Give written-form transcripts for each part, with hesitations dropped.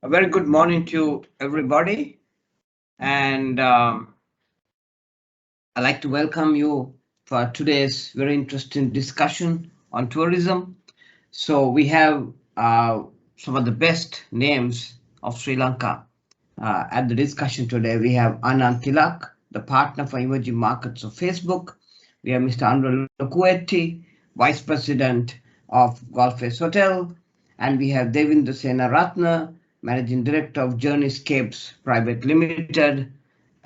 A very good morning to everybody, and I'd like to welcome you for today's very interesting discussion on tourism. So we have some of the best names of Sri Lanka at the discussion today. We have Anand Tilak, the partner for emerging markets of Facebook. We have Mr. Anura Lokuhetty, Vice President of Golfes Hotel, and we have Devindre Seneratne, Managing Director of Journeyscapes Private Limited,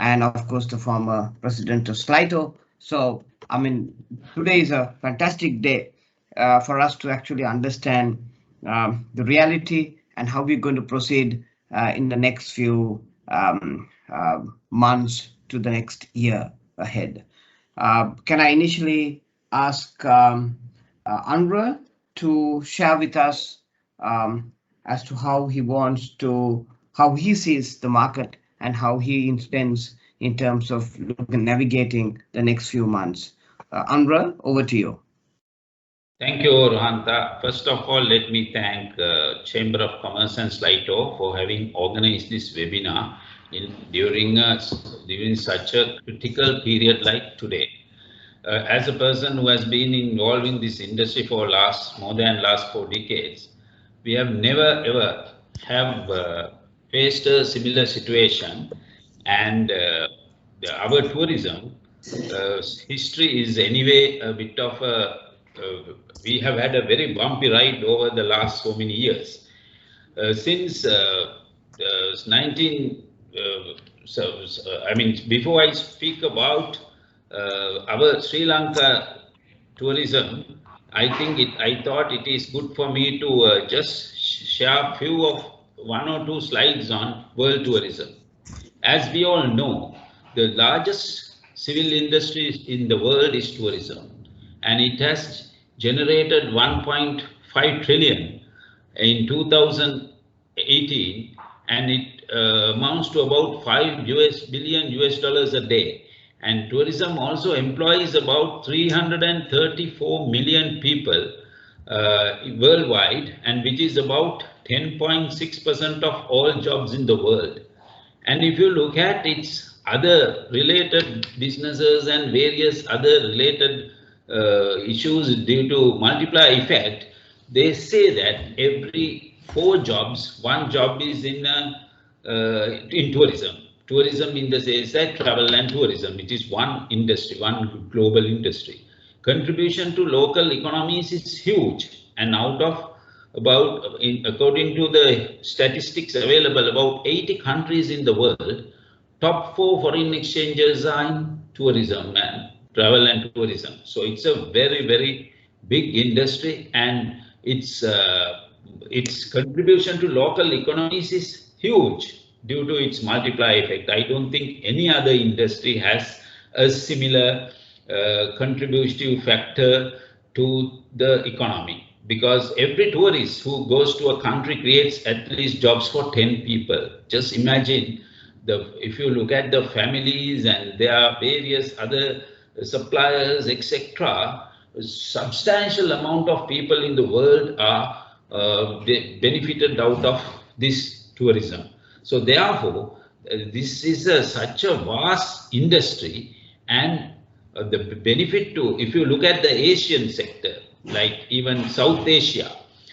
and of course the former President of Slido. So, I mean, today is a fantastic day for us to actually understand the reality and how we're going to proceed in the next few months to the next year ahead. Can I initially ask Anura to share with us as to how he sees the market and how he intends in terms of navigating the next few months. Anura, over to you. Thank you, Rohantha. First of all, let me thank Chamber of Commerce and Slido for having organized this webinar during such a critical period like today. As a person who has been involved in this industry for more than 4 decades, we have never ever have faced a similar situation, and our tourism history is anyway a bit of a we have had a very bumpy ride over the last so many years. Since 19, before I speak about our Sri Lanka tourism, I thought it is good for me to just share one or two slides on world tourism. As we all know, the largest civil industry in the world is tourism, and it has generated 1.5 trillion in 2018, and it amounts to about $5 billion a day. And tourism also employs about 334 million people worldwide, and which is about 10.6% of all jobs in the world. And if you look at its other related businesses and various other related issues due to multiplier effect, they say that every 4 jobs, 1 job is in tourism. Tourism in the sense that travel and tourism, it is one industry, one global industry. Contribution to local economies is huge, and out of according to the statistics available, about 80 countries in the world, top 4 foreign exchanges are in tourism and travel and tourism. So it's a very, very big industry, and its contribution to local economies is huge due to its multiplier effect. I don't think any other industry has a similar contributive factor to the economy, because every tourist who goes to a country creates at least jobs for 10 people. Just imagine if you look at the families and there are various other suppliers, etc., a substantial amount of people in the world are benefited out of this tourism. So therefore, this is such a vast industry, and the benefit to, if you look at the Asian sector, like even South Asia,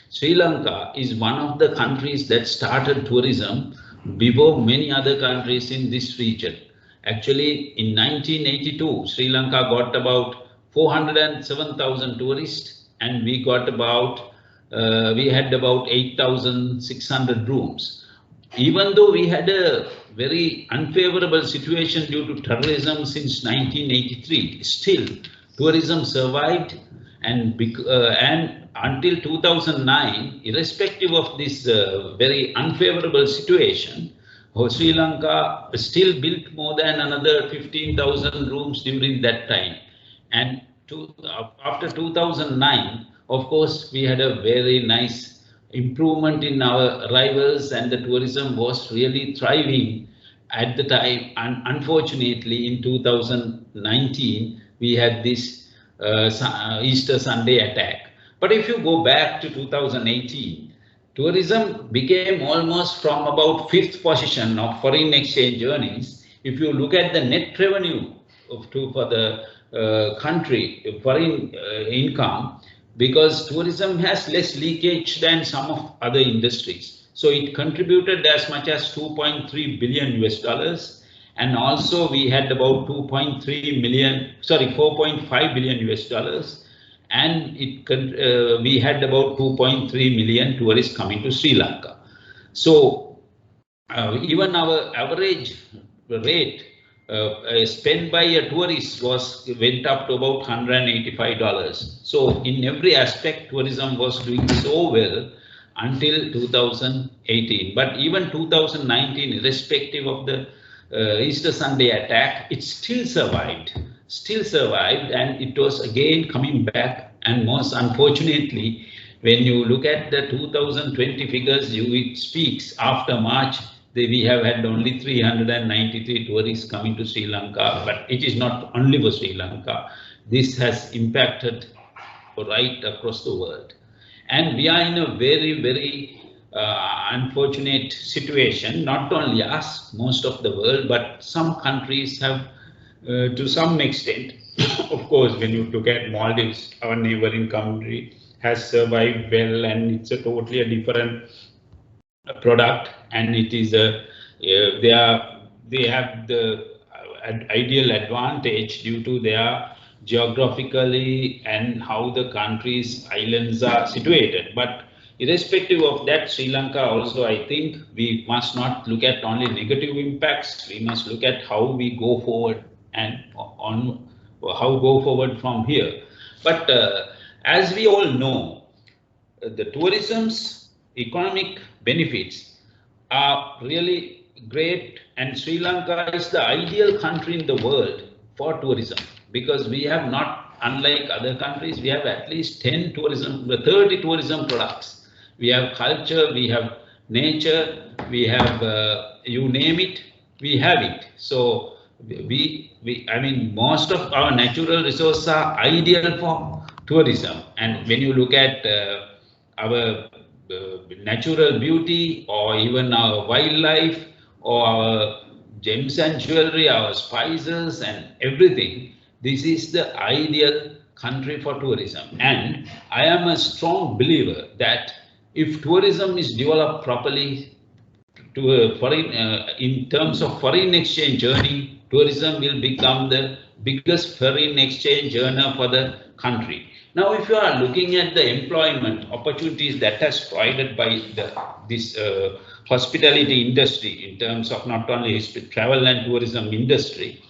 Sri Lanka is one of the countries that started tourism before many other countries in this region. Actually, in 1982, Sri Lanka got about 407,000 tourists, and we had about 8,600 rooms. Even though we had a very unfavorable situation due to terrorism since 1983, still tourism survived, and until 2009, irrespective of this very unfavorable situation, Sri Lanka still built more than another 15,000 rooms during that time. And after 2009, of course, we had a very nice improvement in our arrivals, and the tourism was really thriving at the time. And unfortunately, in 2019, we had this Easter Sunday attack. But if you go back to 2018, tourism became almost from about 5th position of foreign exchange earnings. If you look at the net revenue for the country, foreign income, because tourism has less leakage than some of other industries. So it contributed as much as 2.3 billion US dollars. And also we had about 4.5 billion US dollars. And we had about 2.3 million tourists coming to Sri Lanka. So even our average rate spent by a tourist went up to about $185. So in every aspect, tourism was doing so well until 2018. But even 2019, irrespective of the Easter Sunday attack, it still survived, and it was again coming back. And most unfortunately, when you look at the 2020 figures, it speaks after March, we have had only 393 tourists coming to Sri Lanka, but it is not only for Sri Lanka. This has impacted right across the world. And we are in a very, very unfortunate situation, not only us, most of the world, but some countries have, to some extent, of course, when you look at Maldives, our neighboring country, has survived well, and it's a totally a different product, and it is they have the ideal advantage due to their geographically and how the country's islands are situated. But irrespective of that, Sri Lanka also, I think we must not look at only negative impacts. We must look at how we go forward and on how go forward from here. But as we all know, the tourism's economic benefits are really great, and Sri Lanka is the ideal country in the world for tourism, because we have not, unlike other countries, we have at least 30 tourism products. We have culture, we have nature, we have you name it, we have it. So I mean, most of our natural resources are ideal for tourism. And when you look at our natural beauty, or even our wildlife, or our gems and jewelry, our spices and everything, this is the ideal country for tourism. And I am a strong believer that if tourism is developed properly to a foreign, in terms of foreign exchange earning, tourism will become the biggest foreign exchange earner for the country. Now, if you are looking at the employment opportunities that has provided by this hospitality industry, in terms of not only travel and tourism industry,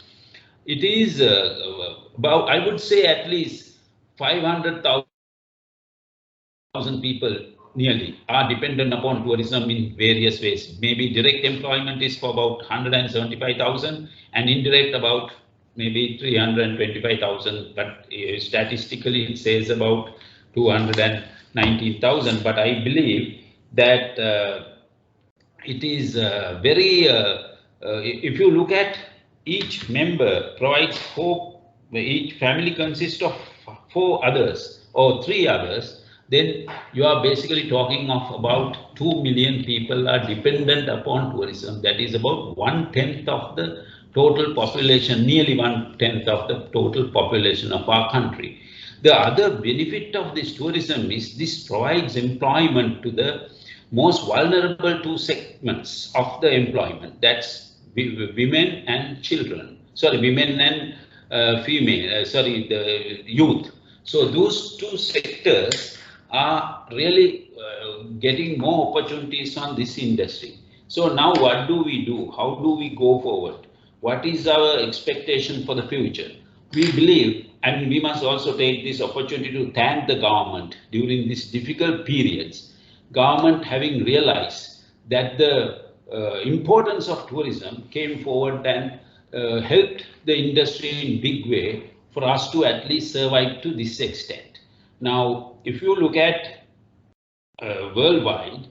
it is about, I would say, at least 500,000 people nearly are dependent upon tourism in various ways. Maybe direct employment is for about 175,000, and indirect about maybe 325,000, but statistically it says about 219,000. But I believe that it is very, if you look at each member provides each family consists of 4 others or 3 others, then you are basically talking of about 2 million people are dependent upon tourism. That is about 1/10 of the total population, nearly 1/10 of the total population of our country. The other benefit of this tourism is this provides employment to the most vulnerable 2 segments of the employment. That's women and children. Sorry, women and the youth. So those 2 sectors are really getting more opportunities on this industry. So now what do we do? How do we go forward? What is our expectation for the future? We believe, and we must also take this opportunity to thank the government during these difficult periods. Government, having realized that the importance of tourism, came forward and helped the industry in big way for us to at least survive to this extent. Now, if you look at worldwide,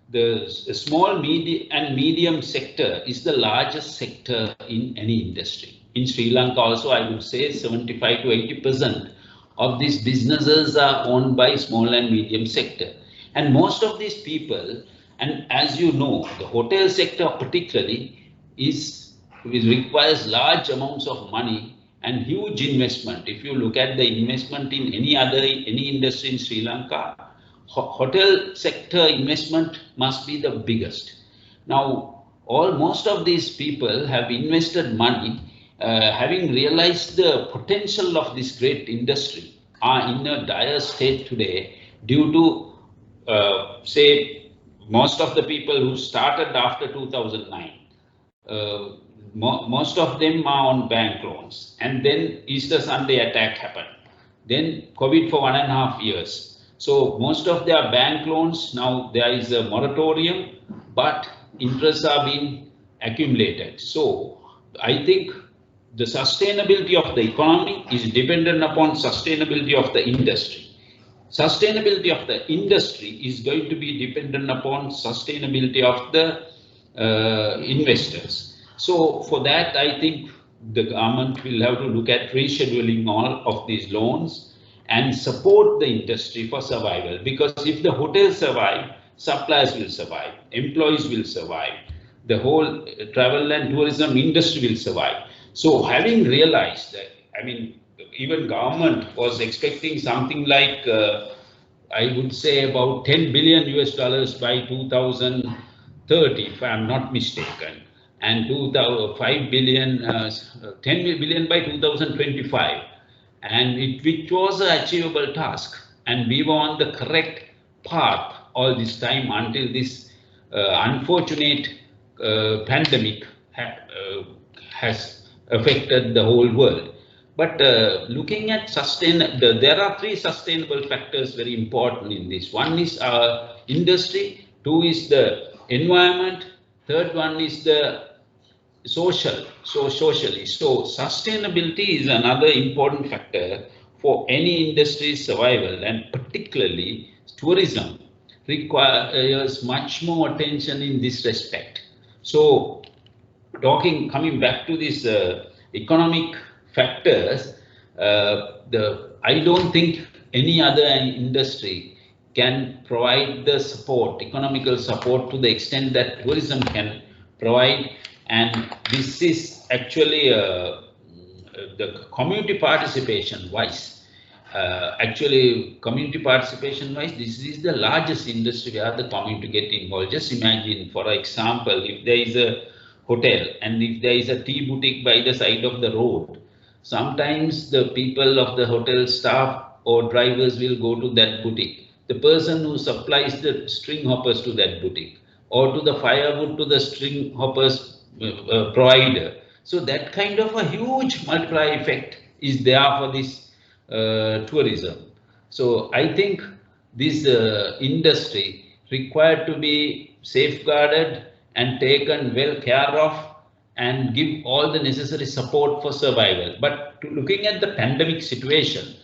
the small, and medium sector is the largest sector in any industry. In Sri Lanka also, I would say 75 to 80% of these businesses are owned by small and medium sector. And most of these people, and as you know, the hotel sector particularly requires large amounts of money and huge investment. If you look at the investment in any industry in Sri Lanka, hotel sector investment must be the biggest. Now, most of these people have invested money, having realized the potential of this great industry, are in a dire state today due to, say, most of the people who started after 2009. Uh, Most of them are on bank loans, and then Easter Sunday attack happened. Then COVID for 1.5 years. So most of their bank loans, now there is a moratorium, but interests are being accumulated. So I think the sustainability of the economy is dependent upon sustainability of the industry. Sustainability of the industry is going to be dependent upon sustainability of the investors. So for that, I think the government will have to look at rescheduling all of these loans and support the industry for survival. Because if the hotels survive, suppliers will survive, employees will survive, the whole travel and tourism industry will survive. So having realized that, I mean, even government was expecting something like, I would say about 10 billion US dollars by 2030, if I'm not mistaken, and 5 billion, 10 billion by 2025, and which was an achievable task. And we were on the correct path all this time until this unfortunate pandemic has affected the whole world. But looking at there are three sustainable factors very important in this. One is our industry, two is the environment, third one is the socially. So sustainability is another important factor for any industry's survival, and particularly tourism requires much more attention in this respect. So coming back to this economic factors, I don't think any other industry can provide the support, economical support, to the extent that tourism can provide. And this is actually the community participation wise. Community participation wise, this is the largest industry where the community get involved. Just imagine, for example, if there is a hotel and if there is a tea boutique by the side of the road, sometimes the people of the hotel staff or drivers will go to that boutique. The person who supplies the string hoppers to that boutique, or to the firewood to the string hoppers provider. So that kind of a huge multiplier effect is there for this tourism. So I think this industry required to be safeguarded and taken well care of, and give all the necessary support for survival. But looking at the pandemic situation,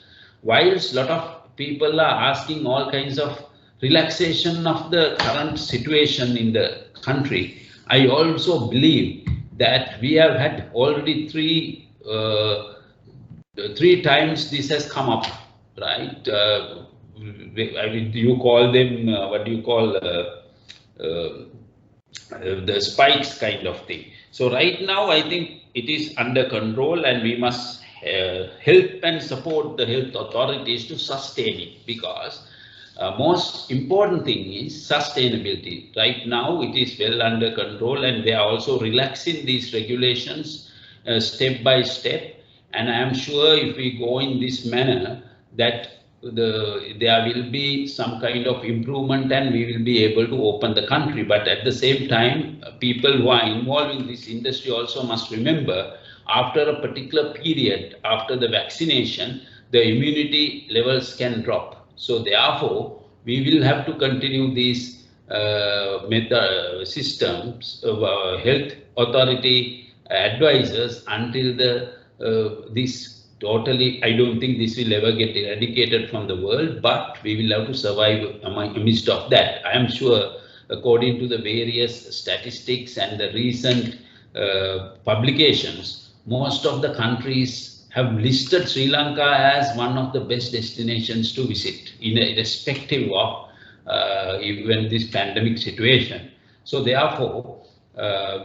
whilst a lot of people are asking all kinds of relaxation of the current situation in the country, I also believe that we have had already three times this has come up, right? I mean, you call them, what do you call, the spikes kind of thing. So right now, I think it is under control, and we must help and support the health authorities to sustain it, because most important thing is sustainability. Right now, it is well under control, and they are also relaxing these regulations step by step. And I am sure if we go in this manner, that there will be some kind of improvement, and we will be able to open the country. But at the same time, people who are involved in this industry also must remember, after a particular period, after the vaccination, the immunity levels can drop. So therefore, we will have to continue these systems of health authority advisors until this totally, I don't think this will ever get eradicated from the world, but we will have to survive amidst of that. I am sure, according to the various statistics and the recent publications, most of the countries have listed Sri Lanka as one of the best destinations to visit, irrespective of even this pandemic situation. So therefore,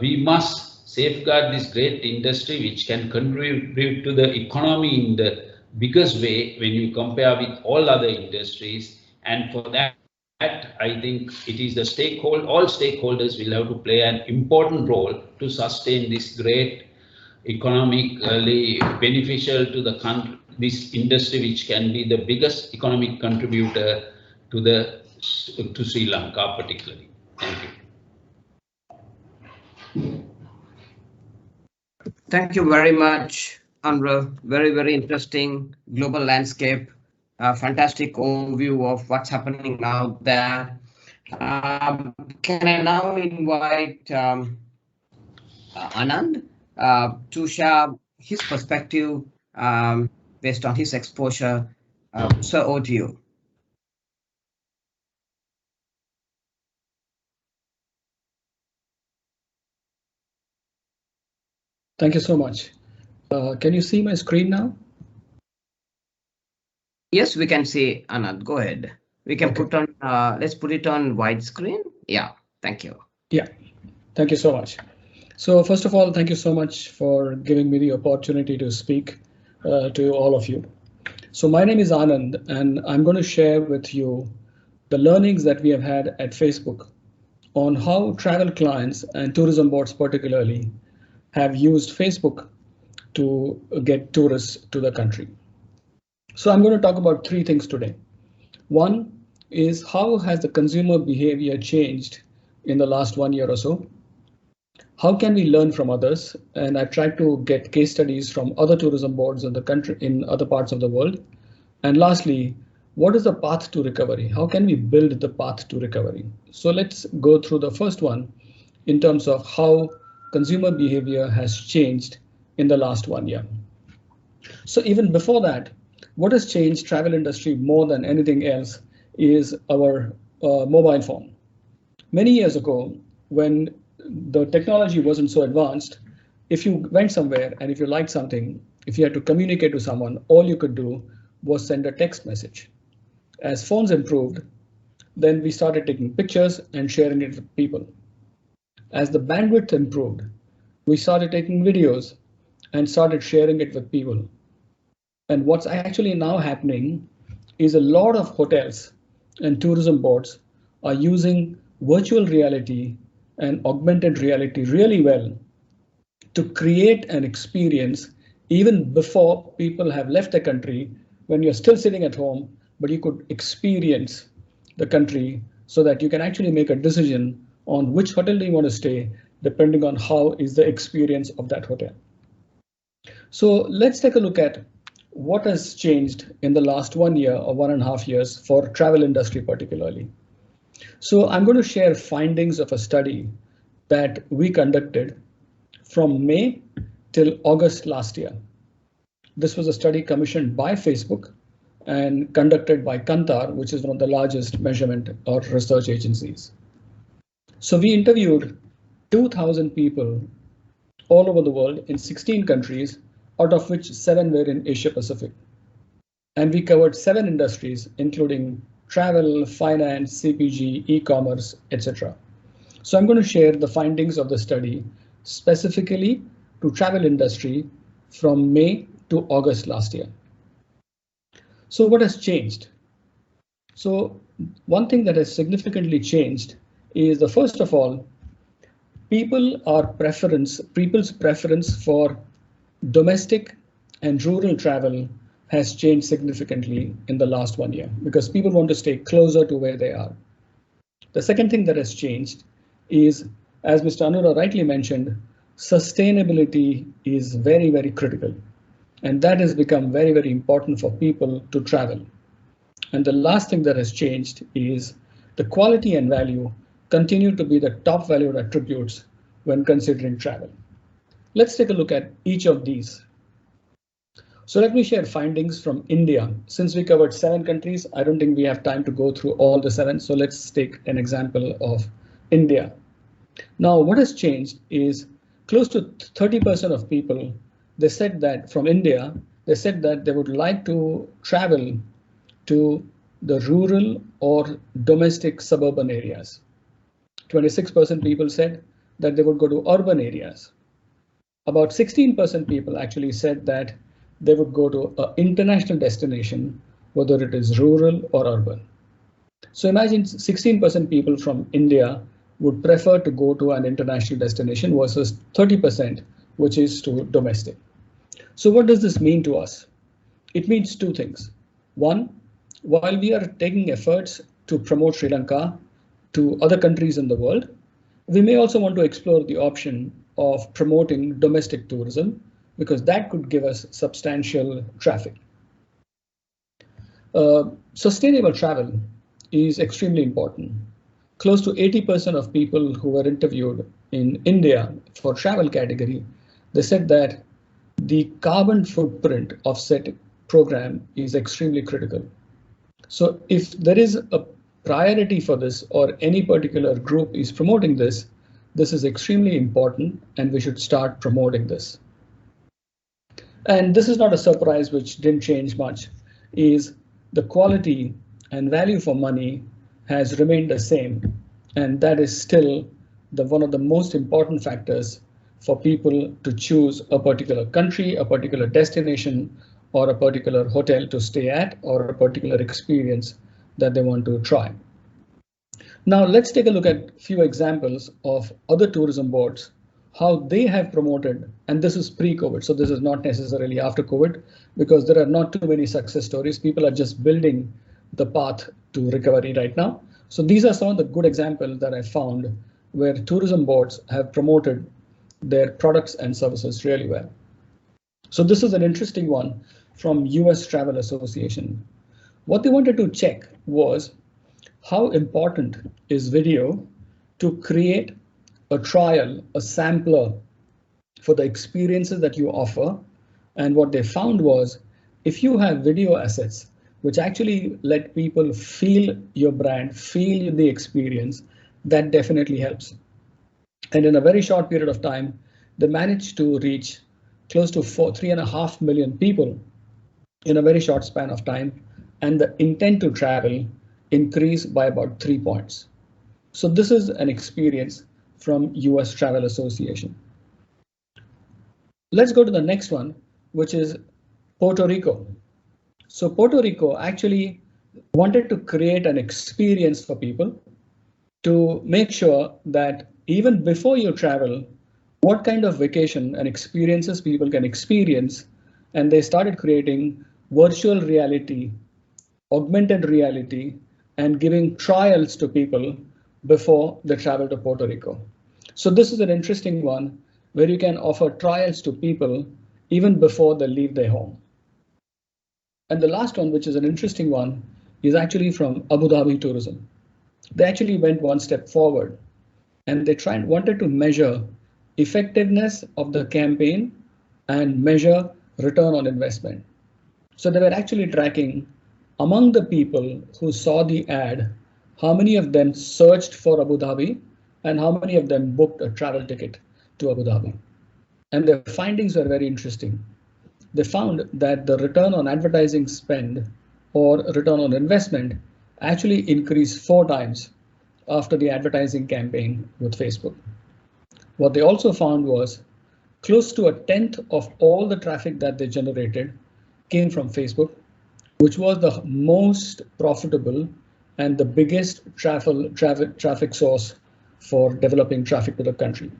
we must safeguard this great industry which can contribute to the economy in the biggest way when you compare with all other industries. And for that, I think it is the all stakeholders will have to play an important role to sustain this great economically beneficial to the country, this industry, which can be the biggest economic contributor to the to Sri Lanka particularly. Thank you. Thank you very much, Anura. Very, very interesting global landscape. Fantastic overview of what's happening out there. Can I now invite Anand to share his perspective based on his exposure? Sir, over to you. Thank you so much. Can you see my screen now? Yes, we can see Anand. Go ahead. We can put on, let's put it on widescreen. Yeah, thank you. Yeah, thank you so much. So first of all, thank you so much for giving me the opportunity to speak to all of you. So my name is Anand, and I'm going to share with you the learnings that we have had at Facebook on how travel clients and tourism boards particularly have used Facebook to get tourists to the country. So I'm going to talk about three things today. One is how has the consumer behavior changed in the last 1 year or so? How can we learn from others? And I've tried to get case studies from other tourism boards in the country, in other parts of the world. And lastly, what is the path to recovery? How can we build the path to recovery? So let's go through the first one in terms of how consumer behavior has changed in the last 1 year. So even before that, what has changed travel industry more than anything else is our mobile phone. Many years ago, when the technology wasn't so advanced, if you went somewhere and if you liked something, if you had to communicate to someone, all you could do was send a text message. As phones improved, then we started taking pictures and sharing it with people. As the bandwidth improved, we started taking videos and started sharing it with people. And what's actually now happening is a lot of hotels and tourism boards are using virtual reality and augmented reality really well to create an experience even before people have left the country, when you're still sitting at home, but you could experience the country so that you can actually make a decision on which hotel do you want to stay, depending on how is the experience of that hotel. So let's take a look at what has changed in the last 1 year or 1.5 years for travel industry particularly. So I'm going to share findings of a study that we conducted from May till August last year. This was a study commissioned by Facebook and conducted by Kantar, which is one of the largest measurement or research agencies. So we interviewed 2,000 people all over the world in 16 countries, out of which 7 were in Asia Pacific. And we covered 7 industries, including travel, finance, CPG, e-commerce, etc. So I'm going to share the findings of the study specifically to travel industry from May to August last year. So what has changed? So one thing that has significantly changed is the first of all, people's preference for domestic and rural travel has changed significantly in the last 1 year because people want to stay closer to where they are. The second thing that has changed is, as Mr. Anura rightly mentioned, sustainability is very, very critical. And that has become very, very important for people to travel. And the last thing that has changed is the quality and value continue to be the top valued attributes when considering travel. Let's take a look at each of these. So let me share findings from India. Since we covered 7 countries, I don't think we have time to go through all the 7. So let's take an example of India. Now, what has changed is close to 30% of people, they said that from India, they said that they would like to travel to the rural or domestic suburban areas. 26% people said that they would go to urban areas. About 16% people actually said that they would go to an international destination, whether it is rural or urban. So imagine 16% people from India would prefer to go to an international destination versus 30%, which is to domestic. So what does this mean to us? It means two things. One, while we are taking efforts to promote Sri Lanka to other countries in the world, we may also want to explore the option of promoting domestic tourism, because that could give us substantial traffic. Sustainable travel is extremely important. Close to 80% of people who were interviewed in India for travel category, they said that the carbon footprint of said program is extremely critical. So if there is a priority for this, or any particular group is promoting this, this is extremely important and we should start promoting this. And this is not a surprise, which didn't change much, is the quality and value for money has remained the same. And that is still one of the most important factors for people to choose a particular country, a particular destination, or a particular hotel to stay at, or a particular experience that they want to try. Now let's take a look at a few examples of other tourism boards, how they have promoted, and this is pre-COVID, so this is not necessarily after COVID, because there are not too many success stories. People are just building the path to recovery right now. So these are some of the good examples that I found where tourism boards have promoted their products and services really well. So this is an interesting one from US Travel Association. What they wanted to check was how important is video to create a trial, a sampler for the experiences that you offer. And what they found was, if you have video assets which actually let people feel your brand, feel the experience, that definitely helps. And in a very short period of time, they managed to reach close to 3.5 million people in a very short span of time, and the intent to travel increased by about 3 points. So this is an experience from US Travel Association. Let's go to the next one, which is Puerto Rico. So Puerto Rico actually wanted to create an experience for people to make sure that even before you travel, what kind of vacation and experiences people can experience. And they started creating virtual reality, augmented reality, and giving trials to people before they travel to Puerto Rico. So this is an interesting one where you can offer trials to people even before they leave their home. And the last one, which is an interesting one, is actually from Abu Dhabi Tourism. They actually went one step forward and they wanted to measure effectiveness of the campaign and measure return on investment. So they were actually tracking among the people who saw the ad, how many of them searched for Abu Dhabi and how many of them booked a travel ticket to Abu Dhabi. And their findings were very interesting. They found that the return on advertising spend or return on investment actually increased 4 times after the advertising campaign with Facebook. What they also found was close to 1/10 of all the traffic that they generated came from Facebook, which was the most profitable and the biggest traffic source for developing traffic to the country.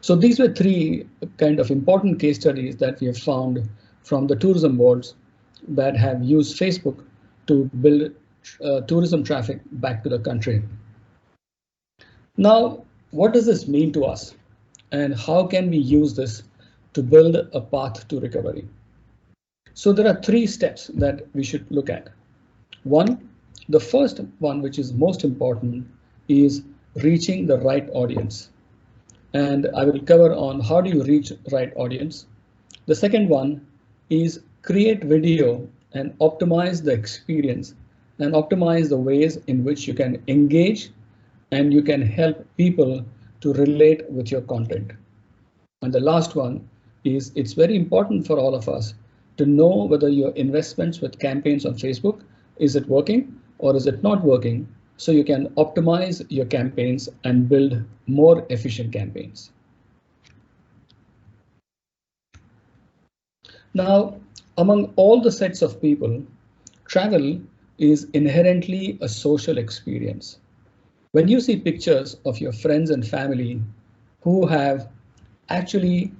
So these were 3 kind of important case studies that we have found from the tourism boards that have used Facebook to build tourism traffic back to the country. Now, what does this mean to us? And how can we use this to build a path to recovery? So there are 3 steps that we should look at. One, the first one, which is most important, is reaching the right audience. And I will cover on how do you reach right audience. The second one is create video and optimize the experience and optimize the ways in which you can engage and you can help people to relate with your content. And the last one is it's very important for all of us to know whether your investments with campaigns on Facebook Is it working or is it not working? So you can optimize your campaigns and build more efficient campaigns. Now, among all the sets of people, travel is inherently a social experience. When you see pictures of your friends and family who have actually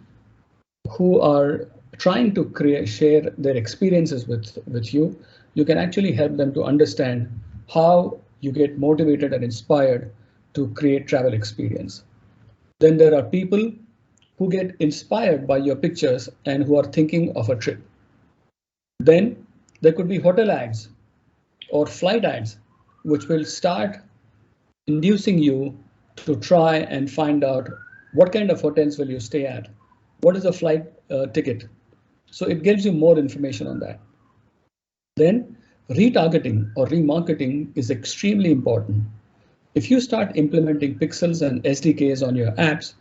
who are trying to share their experiences with you, you can actually help them to understand how you get motivated and inspired to create travel experience. Then there are people who get inspired by your pictures and who are thinking of a trip. Then there could be hotel ads or flight ads, which will start inducing you to try and find out what kind of hotels will you stay at, what is the flight ticket. So it gives you more information on that. Then retargeting or remarketing is extremely important. If you start implementing pixels and SDKs on your apps,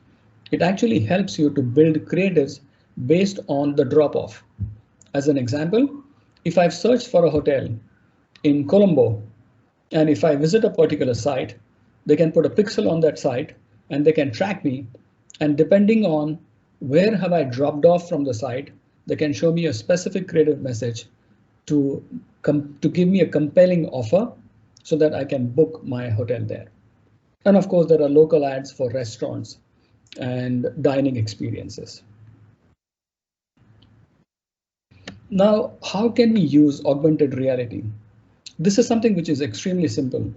it actually helps you to build creatives based on the drop-off. As an example, if I've searched for a hotel in Colombo, and if I visit a particular site, they can put a pixel on that site and they can track me. And depending on where have I dropped off from the site, they can show me a specific creative message to give me a compelling offer so that I can book my hotel there. And of course, there are local ads for restaurants and dining experiences. Now, how can we use augmented reality? This is something which is extremely simple.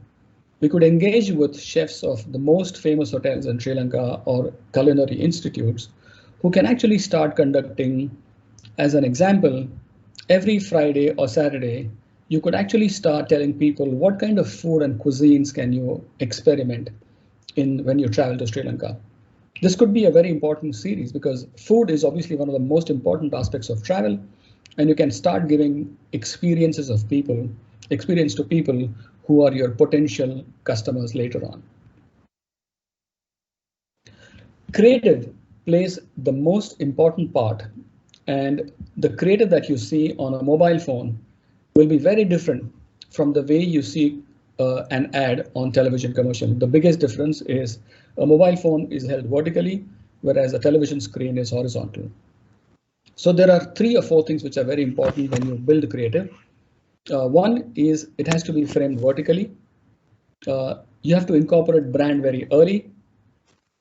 We could engage with chefs of the most famous hotels in Sri Lanka or culinary institutes who can actually start conducting, as an example, every Friday or Saturday, you could actually start telling people what kind of food and cuisines can you experiment in when you travel to Sri Lanka. This could be a very important series because food is obviously one of the most important aspects of travel, and you can start giving experience to people who are your potential customers later on. Creative plays the most important part, and the creative that you see on a mobile phone will be very different from the way you see an ad on television commercial. The biggest difference is a mobile phone is held vertically, whereas a television screen is horizontal. So there are 3 or 4 things which are very important when you build creative. One is it has to be framed vertically. You have to incorporate brand very early.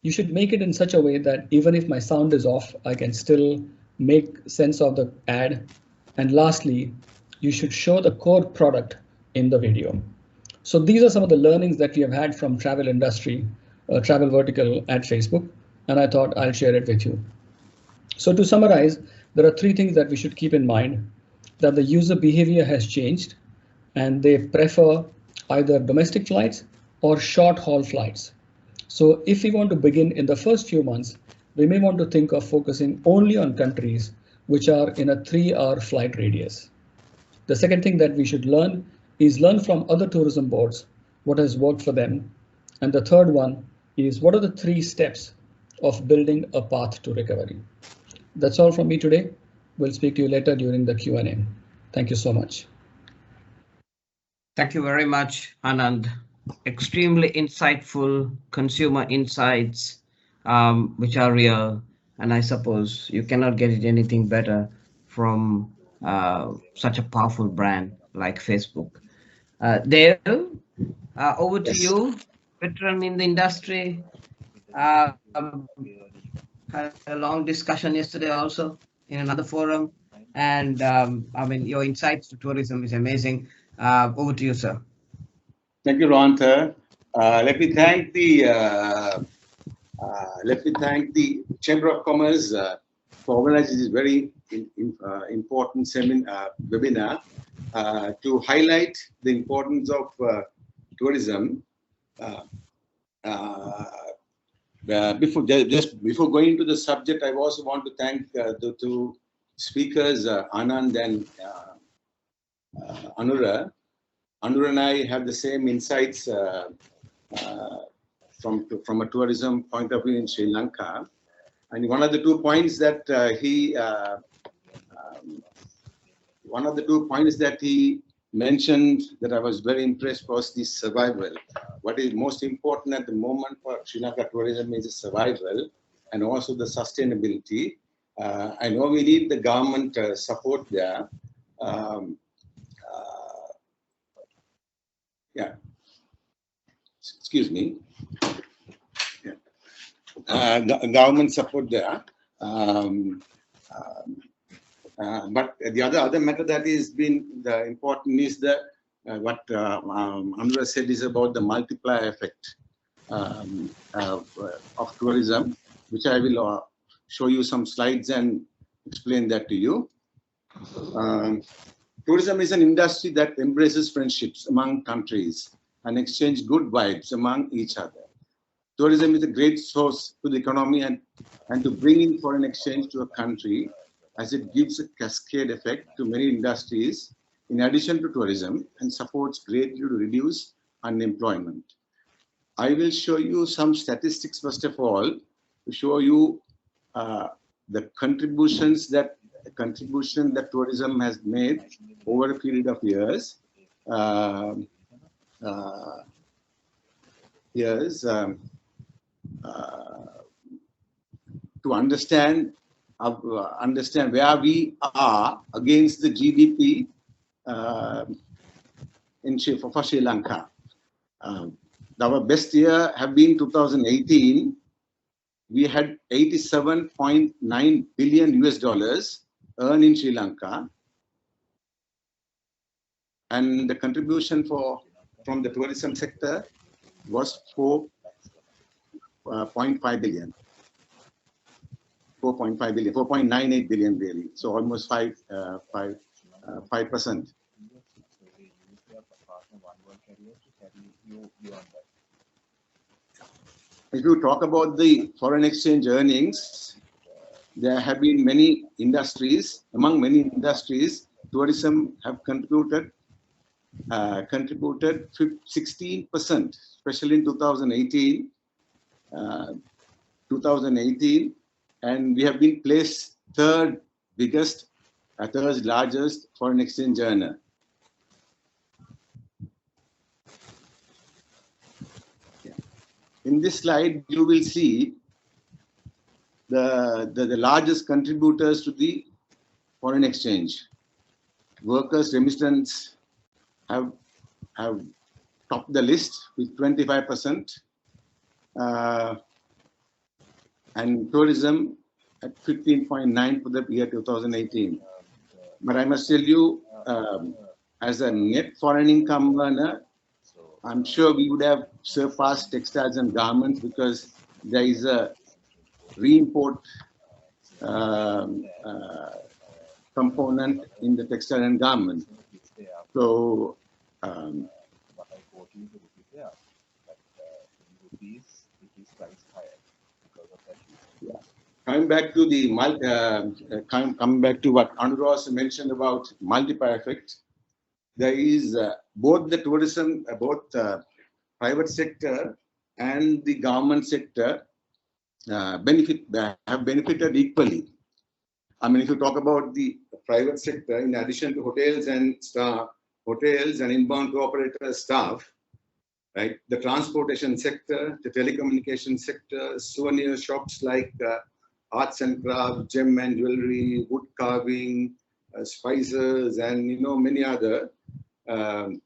You should make it in such a way that even if my sound is off, I can still make sense of the ad. And lastly, you should show the core product in the video. So these are some of the learnings that we have had from travel industry, travel vertical at Facebook, and I thought I'll share it with you. So to summarize, there are 3 things that we should keep in mind: that the user behavior has changed and they prefer either domestic flights or short haul flights. So if we want to begin in the first few months, we may want to think of focusing only on countries which are in a 3-hour flight radius. The second thing that we should learn is learn from other tourism boards what has worked for them. And the third one is what are the 3 steps of building a path to recovery. That's all from me today. We'll speak to you later during the Q&A. Thank you so much. Thank you very much, Anand. Extremely insightful consumer insights, which are real. And I suppose you cannot get it anything better from such a powerful brand like Facebook. Dale, over to you, veteran in the industry. Had a long discussion yesterday also in another forum. And I mean, your insights to tourism is amazing. Over to you, sir. Thank you, Rohantha. Let me thank the Chamber of Commerce for organizing this very important webinar to highlight the importance of tourism. Before going into the subject, I also want to thank the 2 speakers, Anand and Anura. Anura and I have the same insights from a tourism point of view in Sri Lanka. And one of the 2 points that he mentioned that I was very impressed was the survival. What is most important at the moment for Sri Lanka tourism is the survival and also the sustainability. I know we need the government support there. Yeah. Excuse me. Yeah. Government support there. But the other matter that is been the important is the what Anura said is about the multiplier effect of tourism, which I will show you some slides and explain that to you. Tourism is an industry that embraces friendships among countries and exchange good vibes among each other. Tourism is a great source to the economy and to bring in foreign exchange to a country, as it gives a cascade effect to many industries in addition to tourism and supports greatly to reduce unemployment. I will show you some statistics first of all to show you the contribution that tourism has made over a period of years. To understand where we are against the GDP for Sri Lanka. Our best year have been 2018. We had 87.9 billion US dollars earned in Sri Lanka, and the contribution from the tourism sector was 4.5 billion. 4.5 billion, 4.98 billion really. So almost 5%. If you talk about the foreign exchange earnings, there have been many industries. Among many industries, tourism have contributed 16%, especially in 2018. And we have been placed third largest foreign exchange earner. In this slide, you will see the largest contributors to the foreign exchange. Workers' remittance have topped the list with 25%, and tourism at 15.9 for the year 2018. But I must tell you, as a net foreign income earner, I'm sure we would have surpassed textiles and garments because there is a re-import component in the textile and garment. So, coming back to what Anura also mentioned about multiplier effect, there is both the tourism, private sector and the government sector have benefited equally. I mean, if you talk about the private sector, in addition to hotels and inbound tour operator staff, right? The transportation sector, the telecommunication sector, souvenir shops like arts and crafts, gem and jewelry, wood carving, spices, and many other, and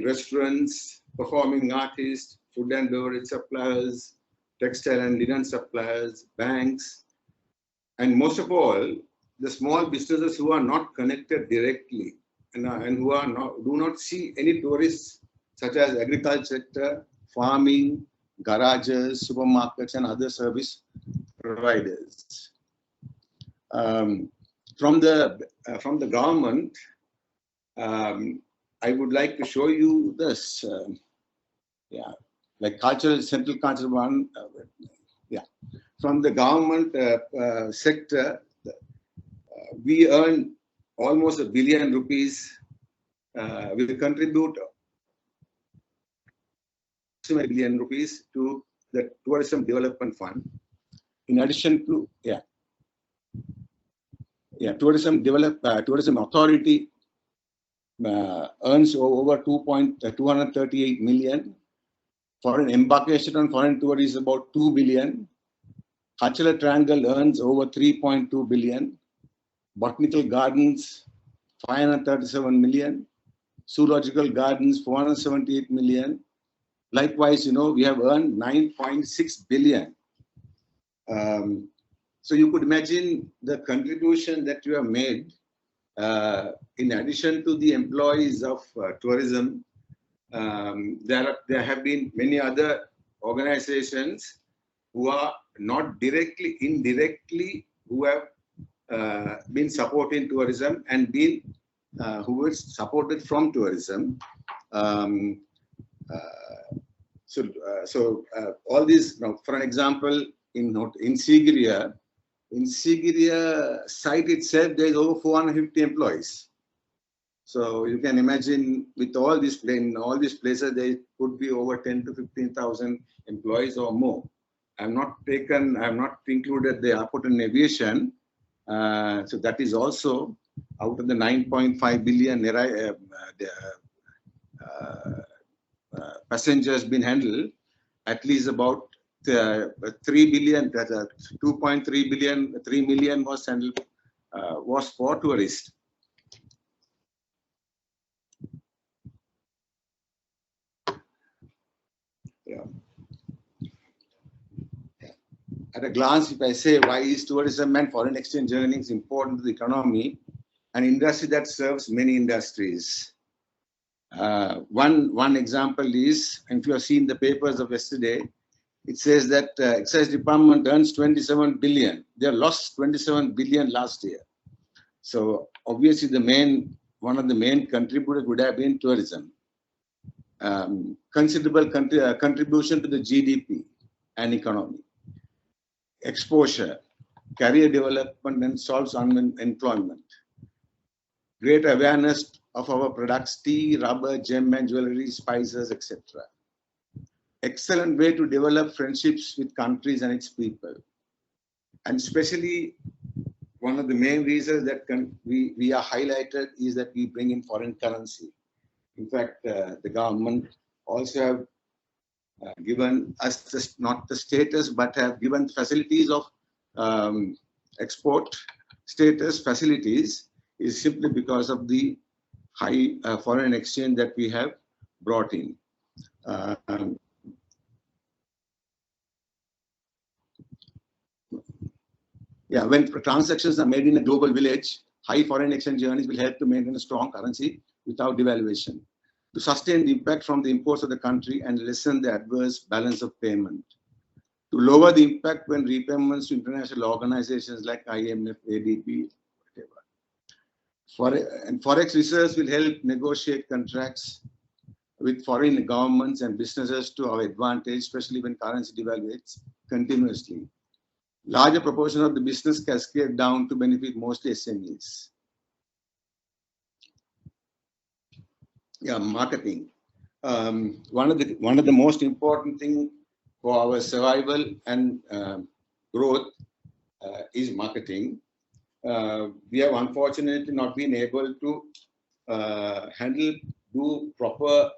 restaurants, performing artists, food and beverage suppliers, textile and linen suppliers, banks, and most of all, the small businesses who are not connected directly and who do not see any tourists, such as agriculture sector, farming, garages, supermarkets, and other service providers. From the government, I would like to show you this. Like central cultural one. From the government sector, we earn almost ₹1 billion. We contribute ₹1 billion to the Tourism Development Fund. In addition to Tourism Authority earns over 238 million. Foreign embarkation on foreign tour is about 2 billion. Cultural Triangle earns over 3.2 billion. Botanical Gardens, 537 million. Zoological Gardens, 478 million. Likewise, we have earned 9.6 billion. So you could imagine the contribution that you have made. In addition to the employees of tourism, there have been many other organizations who are not directly, indirectly, who have been supporting tourism and been who is supported from tourism. So all these, for an example, in Sigiriya site itself, there is over 450 employees. So you can imagine with all these places, there could be over 10 to 15,000 employees or more. I have not included the airport and aviation. So that is also out of the 9.5 billion passengers been handled, at least about 3 billion, 2.3 billion, 3 million was handled, was for tourists. Yeah. At a glance, if I say why is tourism and foreign exchange earnings important to the economy, an industry that serves many industries. One example is, and if you have seen the papers of yesterday, it says that Excise Department earns 27 billion. They lost 27 billion last year. So obviously one of the main contributors would have been tourism. Considerable contribution to the GDP and economy. Exposure, career development, and solves unemployment. Great awareness of our products, tea, rubber, gem and jewelry, spices, etc. Excellent way to develop friendships with countries and its people. And especially one of the main reasons that we are highlighted is that we bring in foreign currency. In fact, the government also have given us not the status, but have given facilities of export status facilities is simply because of the high foreign exchange that we have brought in. Yeah, when transactions are made in a global village, high foreign exchange earnings will help to maintain a strong currency without devaluation, to sustain the impact from the imports of the country and lessen the adverse balance of payment, to lower the impact when repayments to international organizations like IMF, ADB, whatever. And Forex reserves will help negotiate contracts with foreign governments and businesses to our advantage, especially when currency devaluates continuously. Larger proportion of the business cascade down to benefit mostly SMEs. Yeah, marketing. One of the most important thing for our survival and growth is marketing. We have unfortunately not been able to do proper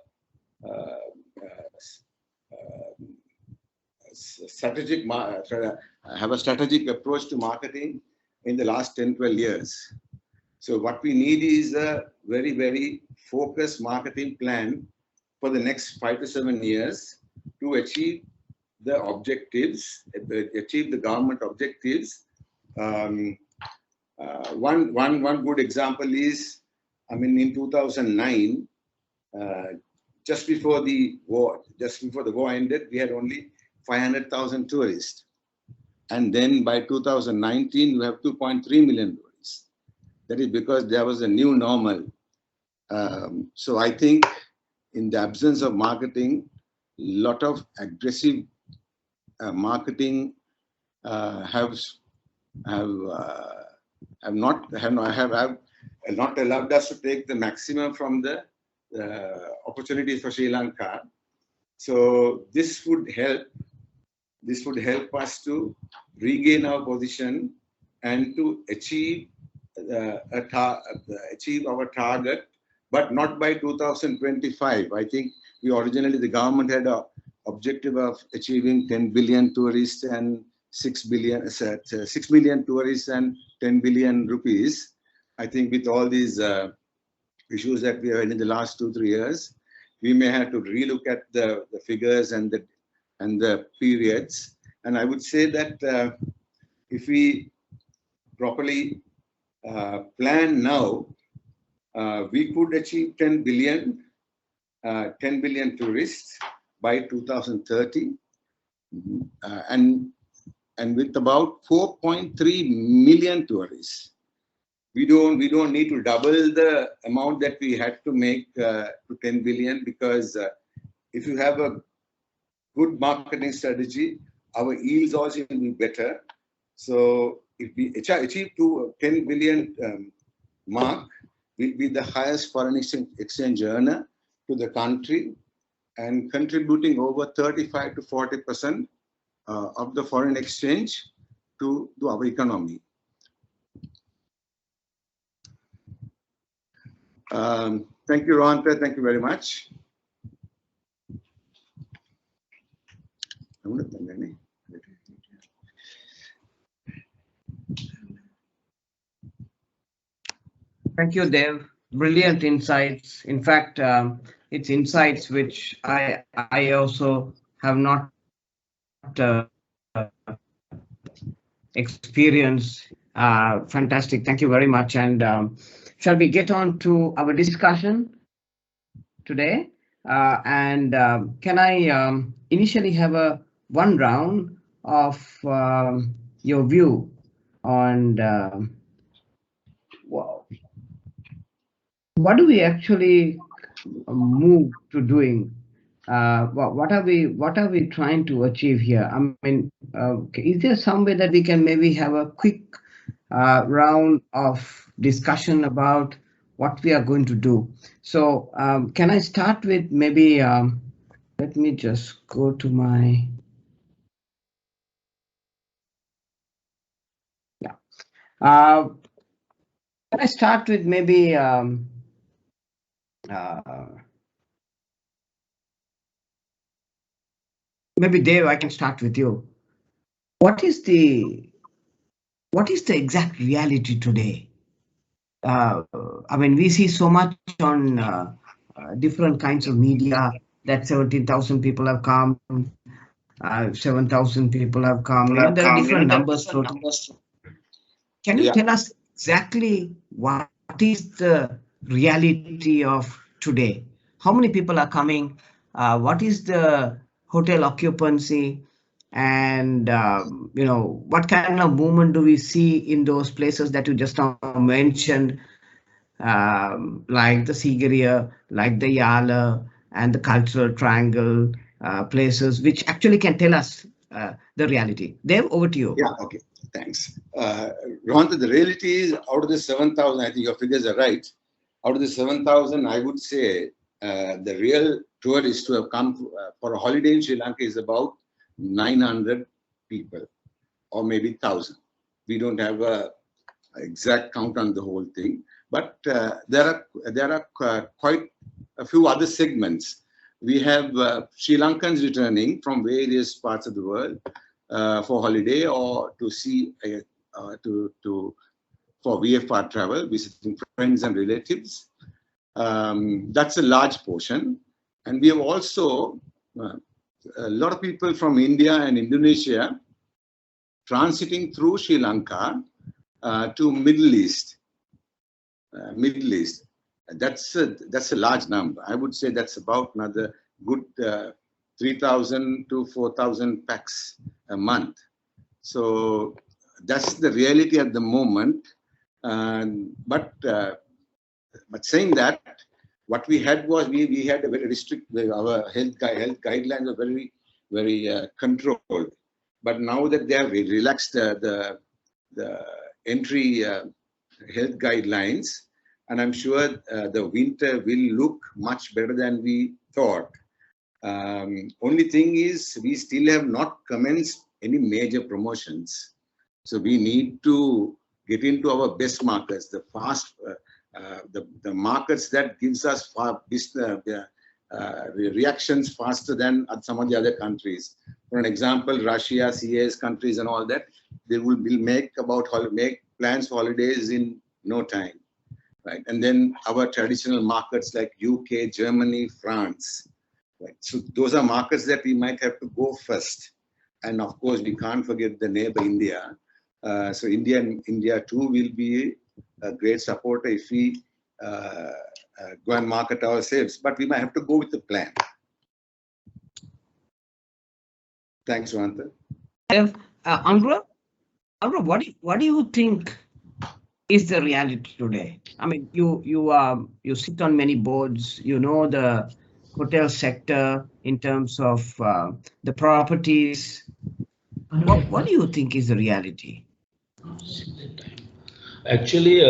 have a strategic approach to marketing in the last 10-12 years. So what we need is a very, very focused marketing plan for the next 5 to 7 years to achieve the objectives, achieve the government objectives. One good example is, in 2009, just before the war ended, we had only 500,000 tourists. And then by 2019, we have 2.3 million tourists. That is because there was a new normal. So I think in the absence of marketing, a lot of aggressive marketing have not allowed us to take the maximum from the opportunities for Sri Lanka. So this would help us to regain our position and to achieve our target but not by 2025. I think the government had a objective of achieving 10 billion tourists and 6 million tourists and 10 billion rupees. I think with all these issues that we have had in the last 2-3 years, we may have to relook at the figures and the periods. And I would say that if we properly plan now, we could achieve 10 billion tourists by 2030, and with about 4.3 million tourists. We don't need to double the amount that we had to make to 10 billion, because if you have a good marketing strategy, our yields also will be better. So if we achieve to 10 billion mark, will be the highest foreign exchange earner to the country and contributing over 35 to 40% of the foreign exchange to our economy. Thank you, Rohantha. Thank you very much. Thank you, Dev. Brilliant insights. In fact, it's insights which I also have not experienced. Fantastic. Thank you very much. And shall we get on to our discussion today? And can I initially have one round of your view on what do we actually move to doing? What are we trying to achieve here? I mean, is there some way that we can maybe have a quick round of discussion about what we are going to do? So can I start with maybe, let me just go to my, can I start with maybe, maybe Dave, I can start with you. What is the exact reality today? I mean, we see so much on different kinds of media that 17,000 people have come, 7,000 people have come. There are different numbers floating. Can you tell us exactly what is the reality of today? How many people are coming? What is the hotel occupancy? And what kind of movement do we see in those places that you just now mentioned, like the Sigiriya, like the Yala, and the cultural triangle places, which actually can tell us the reality? Dev, over to you. Yeah, okay, thanks. Rohantha, the reality is, out of the 7,000, I think your figures are right. Out of the 7,000, I would say the real tourists who have come for a holiday in Sri Lanka is about 900 people, or maybe 1,000. We don't have a exact count on the whole thing, but there are quite a few other segments. We have Sri Lankans returning from various parts of the world for holiday or to see for VFR travel, visiting friends and relatives. That's a large portion, and we have also a lot of people from India and Indonesia transiting through Sri Lanka to Middle East. That's a large number. I would say that's about another good 3,000 to 4,000 pax a month. So that's the reality at the moment. But saying that, what we had was we had a very strict, our health guidelines are very, very controlled. But now that they have relaxed the entry health guidelines, and I'm sure the winter will look much better than we thought. Only thing is, we still have not commenced any major promotions. So we need to get into our best markets, the the markets that gives us far reactions faster than some of the other countries. For an example, Russia, CIS countries and all that, they will make plans for holidays in no time, right? And then our traditional markets like UK, Germany, France, right? So those are markets that we might have to go first. And of course, we can't forget the neighbor India. So India too will be a great supporter if we go and market ourselves, but we might have to go with the plan. Thanks, Rohantha. Anura, what do you think is the reality today? I mean, you sit on many boards. You know the hotel sector in terms of the properties. What do you think is the reality? Actually,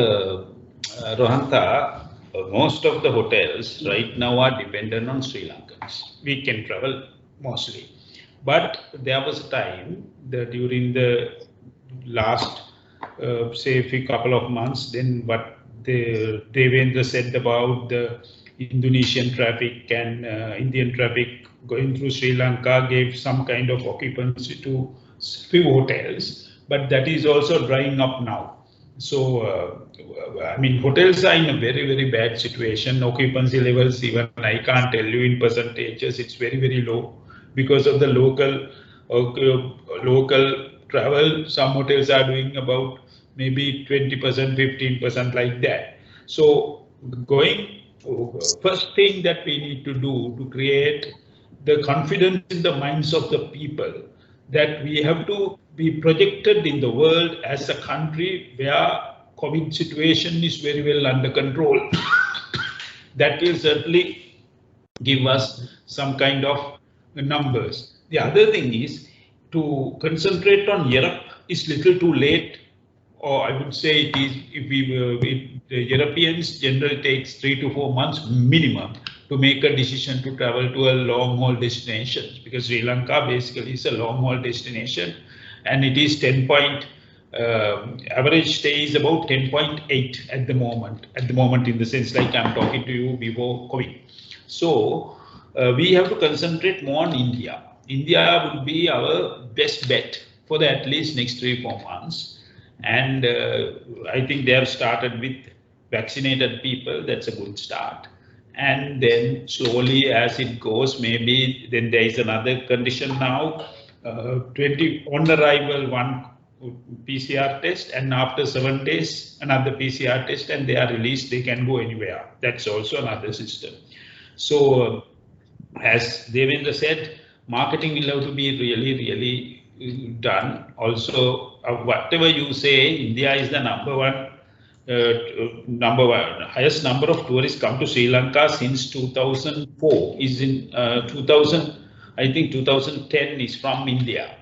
Rohantha, most of the hotels right now are dependent on Sri Lankans. We can travel mostly. But there was a time that during the last, say, a couple of months, then what Devindre said about the Indonesian traffic and Indian traffic going through Sri Lanka gave some kind of occupancy to few hotels, but that is also drying up now. So, I mean, hotels are in a very, very bad situation. Occupancy levels, even I can't tell you in percentages, it's very, very low because of the local travel. Some hotels are doing about maybe 20%, 15% like that. So, first thing that we need to do to create the confidence in the minds of the people that we have to be projected in the world as a country where COVID situation is very well under control. That will certainly give us some kind of numbers. The other thing is to concentrate on Europe is little too late, or I would say it is, if the Europeans generally takes 3 to 4 months minimum to make a decision to travel to a long haul destination, because Sri Lanka basically is a long haul destination, and it is 10 point, average stay is about 10.8 at the moment in the sense like I'm talking to you before COVID. So we have to concentrate more on India. India would be our best bet for the at least next 3-4 months. And I think they have started with vaccinated people. That's a good start. And then slowly as it goes, maybe then there is another condition now, 20 on arrival, 1 PCR test, and after 7 days, another PCR test, and they are released, they can go anywhere. That's also another system. So as Devindre said, marketing will have to be really, really done. Also, whatever you say, India is the number one, highest number of tourists come to Sri Lanka since 2004. Is in 2000, I think 2010 is from India.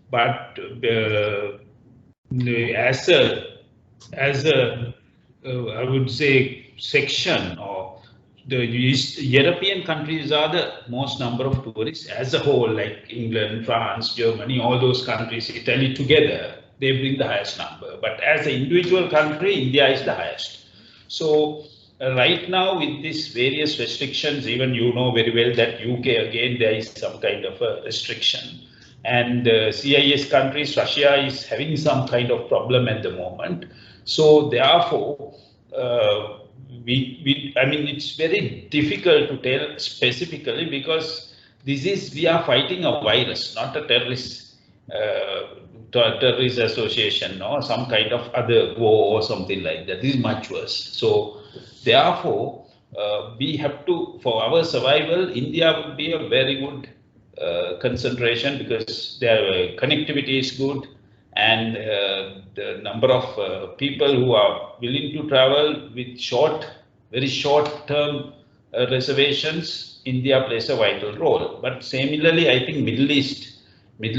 But as a I would say section, or the European countries are the most number of tourists as a whole, like England, France, Germany, all those countries, Italy together, they bring the highest number. But as an individual country, India is the highest. So right now with these various restrictions, even you know very well that UK again, there is some kind of a restriction. And CIS countries, Russia is having some kind of problem at the moment. So therefore, I mean, it's very difficult to tell specifically because we are fighting a virus, not a terrorist association or some kind of other war or something like that. This is much worse. So therefore, we have to, for our survival, India would be a very good concentration because their connectivity is good, and the number of people who are willing to travel with very short-term reservations, India plays a vital role. But similarly, I think Middle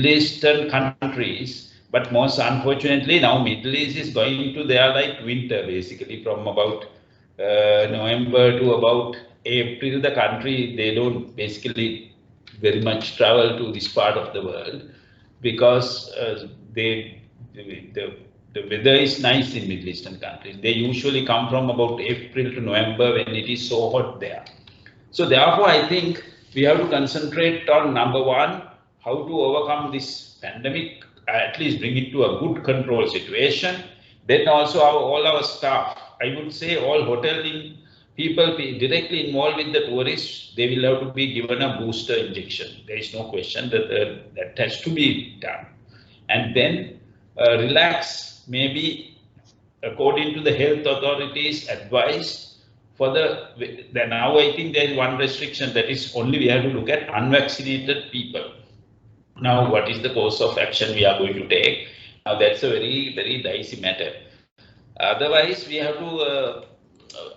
Eastern countries, but most unfortunately now Middle East is going to their like winter basically from about November to about April. The country, they don't basically very much travel to this part of the world because the the weather is nice in Middle Eastern countries. They usually come from about April to November when it is so hot there. So therefore, I think we have to concentrate on number one, how to overcome this pandemic, at least bring it to a good control situation. Then also all our staff, I would say all hotel people directly involved with the tourists, they will have to be given a booster injection. There is no question that that has to be done. And then relax, maybe according to the health authorities advice for now I think there is one restriction, that is only we have to look at unvaccinated people. Now, what is the course of action we are going to take? Now, that's a very, very dicey matter. Otherwise, we have to,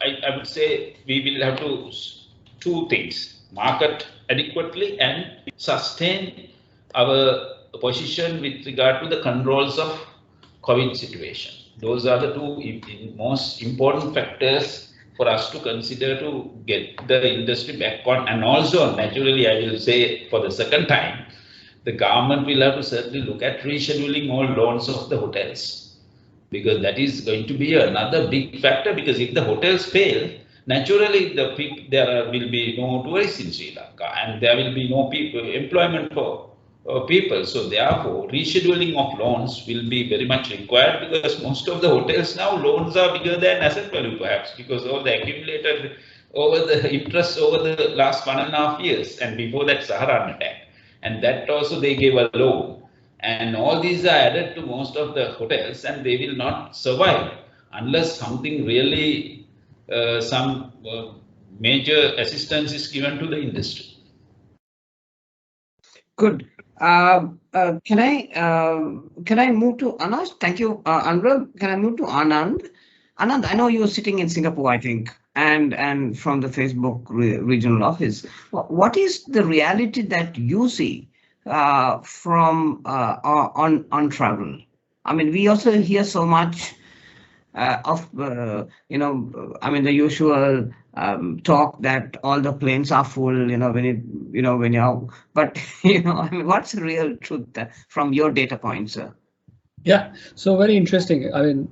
I would say, we will have to two things: market adequately and sustain our position with regard to the controls of COVID situation. Those are the two most important factors for us to consider to get the industry back on. And also, naturally, I will say for the second time, the government will have to certainly look at rescheduling all loans of the hotels, because that is going to be another big factor. Because if the hotels fail, naturally there will be no tourists in Sri Lanka, and there will be no employment for people. So therefore, rescheduling of loans will be very much required, because most of the hotels now loans are bigger than asset value, perhaps because of the accumulated over the interest over the last 1.5 years, and before that Saharan attack. And that also they gave a loan. And all these are added to most of the hotels, and they will not survive unless something really, some major assistance is given to the industry. Good. Can I move to Anand? Thank you, Anura. Can I move to Anand? Anand, I know you're sitting in Singapore, I think, and from the Facebook regional office. What is the reality that you see from on travel? I mean, we also hear so much of I mean, the usual talk that all the planes are full, when you're, but I mean, what's the real truth from your data points, sir? Yeah, so very interesting. I mean,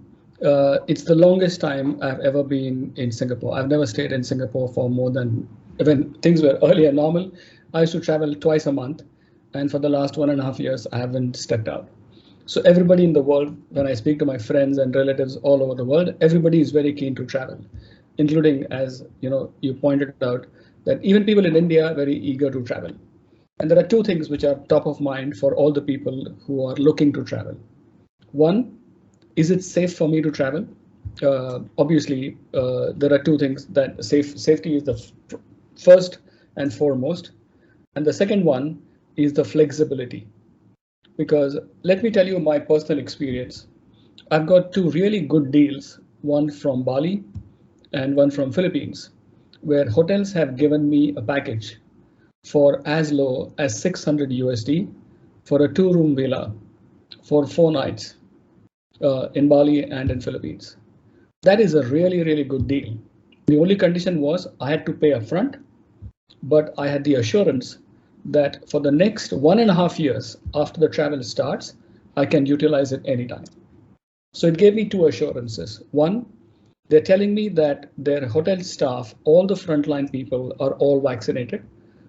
it's the longest time I've ever been in Singapore. I've never stayed in Singapore for more than, when things were earlier normal, I used to travel twice a month. And for the last 1.5 years, I haven't stepped out. So everybody in the world, when I speak to my friends and relatives all over the world, everybody is very keen to travel, including, as you pointed out, that even people in India are very eager to travel. And there are two things which are top of mind for all the people who are looking to travel. One, is it safe for me to travel? Obviously, there are two things that safety is the first and foremost. And the second one is the flexibility. Because let me tell you my personal experience. I've got two really good deals, one from Bali and one from Philippines, where hotels have given me a package for as low as 600 USD for a 2-room villa for 4 nights in Bali and in Philippines. That is a really, really good deal. The only condition was I had to pay upfront, but I had the assurance that for the next 1.5 years after the travel starts, I can utilize it anytime. So it gave me two assurances. One, they're telling me that their hotel staff, all the frontline people, are all vaccinated.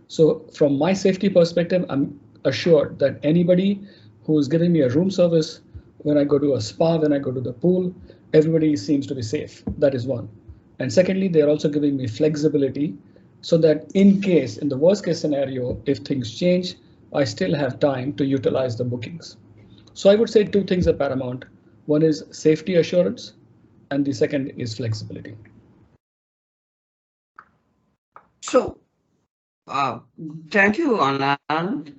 So from my safety perspective, I'm assured that anybody who's giving me a room service, when I go to a spa, when I go to the pool, everybody seems to be safe. That is one. And secondly, they're also giving me flexibility so that in case, in the worst case scenario, if things change, I still have time to utilize the bookings. So I would say two things are paramount. One is safety assurance, and the second is flexibility. So, thank you, Anand.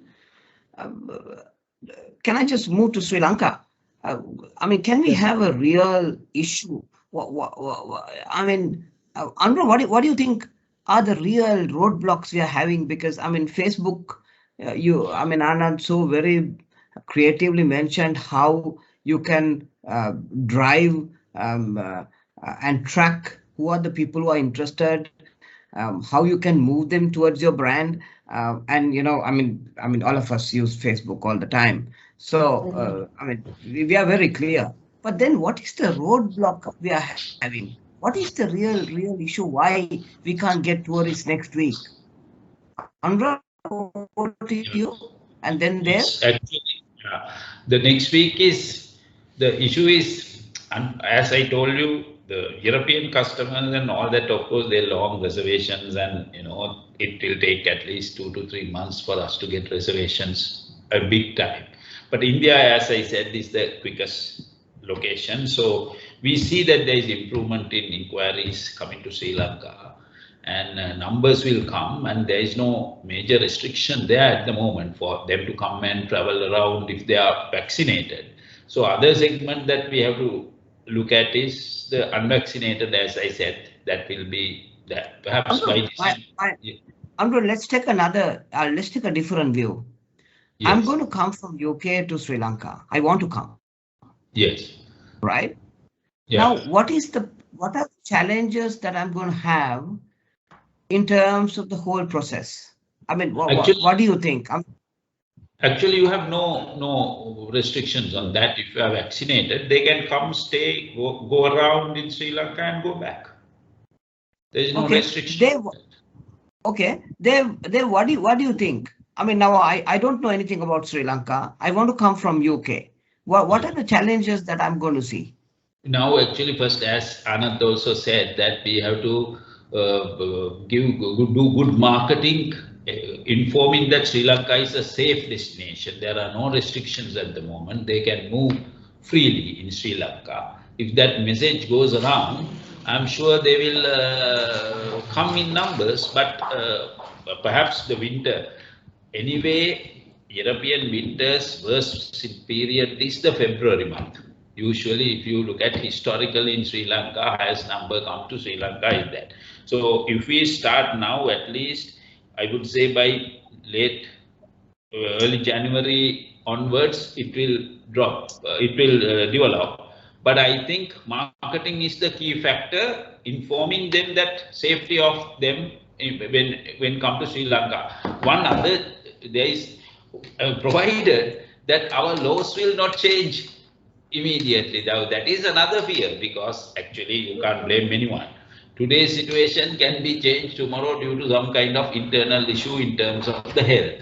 Can I just move to Sri Lanka? I mean, can we have a real issue? I mean, Anura, what do you think are the real roadblocks we are having? Because I mean, Facebook, Anand so very creatively mentioned how you can drive and track who are the people who are interested, how you can move them towards your brand, and all of us use Facebook all the time. So I mean, we are very clear But then what is the roadblock we are having? What is the real issue? Why we can't get tourists next week? Anura, over to you. And then there. It's actually, the next week is, the issue is, and as I told you, the European customers and all that, of course, they're long reservations, and it will take at least 2 to 3 months for us to get reservations, a big time. But India, as I said, is the quickest location. So we see that there is improvement in inquiries coming to Sri Lanka, and numbers will come, and there is no major restriction there at the moment for them to come and travel around if they are vaccinated. So other segment that we have to look at is the unvaccinated, as I said, that will be that perhaps Anura, let's take let's take a different view. Yes. I'm going to come from UK to Sri Lanka. I want to come. Yes. Right? Yeah. Now, what are the challenges that I'm going to have in terms of the whole process? I mean, what do you think? Actually, you have no restrictions on that. If you are vaccinated, they can come, stay, go around in Sri Lanka and go back. There is no restriction. Dev, what do you think? I mean, now I don't know anything about Sri Lanka. I want to come from UK. What are the challenges that I'm going to see? Now, actually, first, as Anand also said, that we have to do good marketing, informing that Sri Lanka is a safe destination. There are no restrictions at the moment. They can move freely in Sri Lanka. If that message goes around, I'm sure they will come in numbers, but perhaps the winter. Anyway, European winter's worst period is the February month. Usually, if you look at historically in Sri Lanka, highest number come to Sri Lanka is that. So if we start now, at least, I would say by late, early January onwards, it will drop, it will develop. But I think marketing is the key factor, informing them that safety of them when come to Sri Lanka. One other, there is provided that our laws will not change immediately. Now, that is another fear, because actually you can't blame anyone. Today's situation can be changed tomorrow due to some kind of internal issue in terms of the health,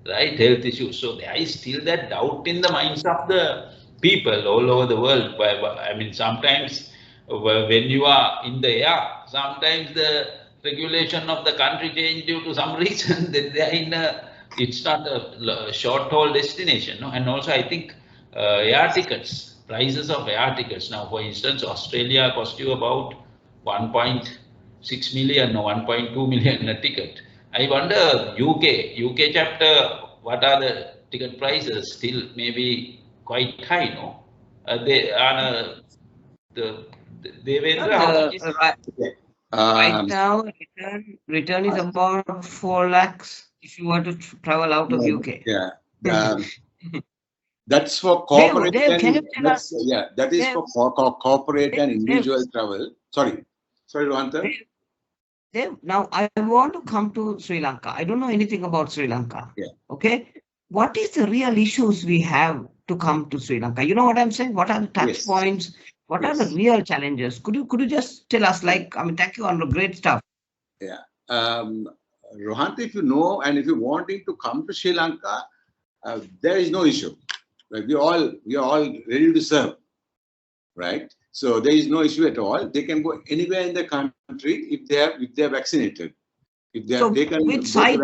right? Health issues. So there is still that doubt in the minds of the people all over the world. I mean, sometimes when you are in the air, sometimes the regulation of the country change due to some reason. Then they are in it's not a short haul destination, no? And also I think air tickets, prices of air tickets now, for instance, Australia cost you about 1.6 million or 1.2 million a ticket. I wonder UK chapter, what are the ticket prices? Still maybe quite high, no? They are right now return is about 4 lakhs if you want to travel out of UK. Yeah. That's for corporate. That is for corporate and individual travel. Sorry, Rohantha. Now I want to come to Sri Lanka. I don't know anything about Sri Lanka. Yeah. Okay. What is the real issues we have to come to Sri Lanka? You know what I'm saying? What are the touch points? What are the real challenges? Could you just tell us? Like, I mean, thank you, Anura, great stuff. Yeah. Rohantha, if you know and if you wanting to come to Sri Lanka, there is no issue. Like we are all ready to serve, right? So there is no issue at all. They can go anywhere in the country if they are vaccinated. If they are taken. Which side?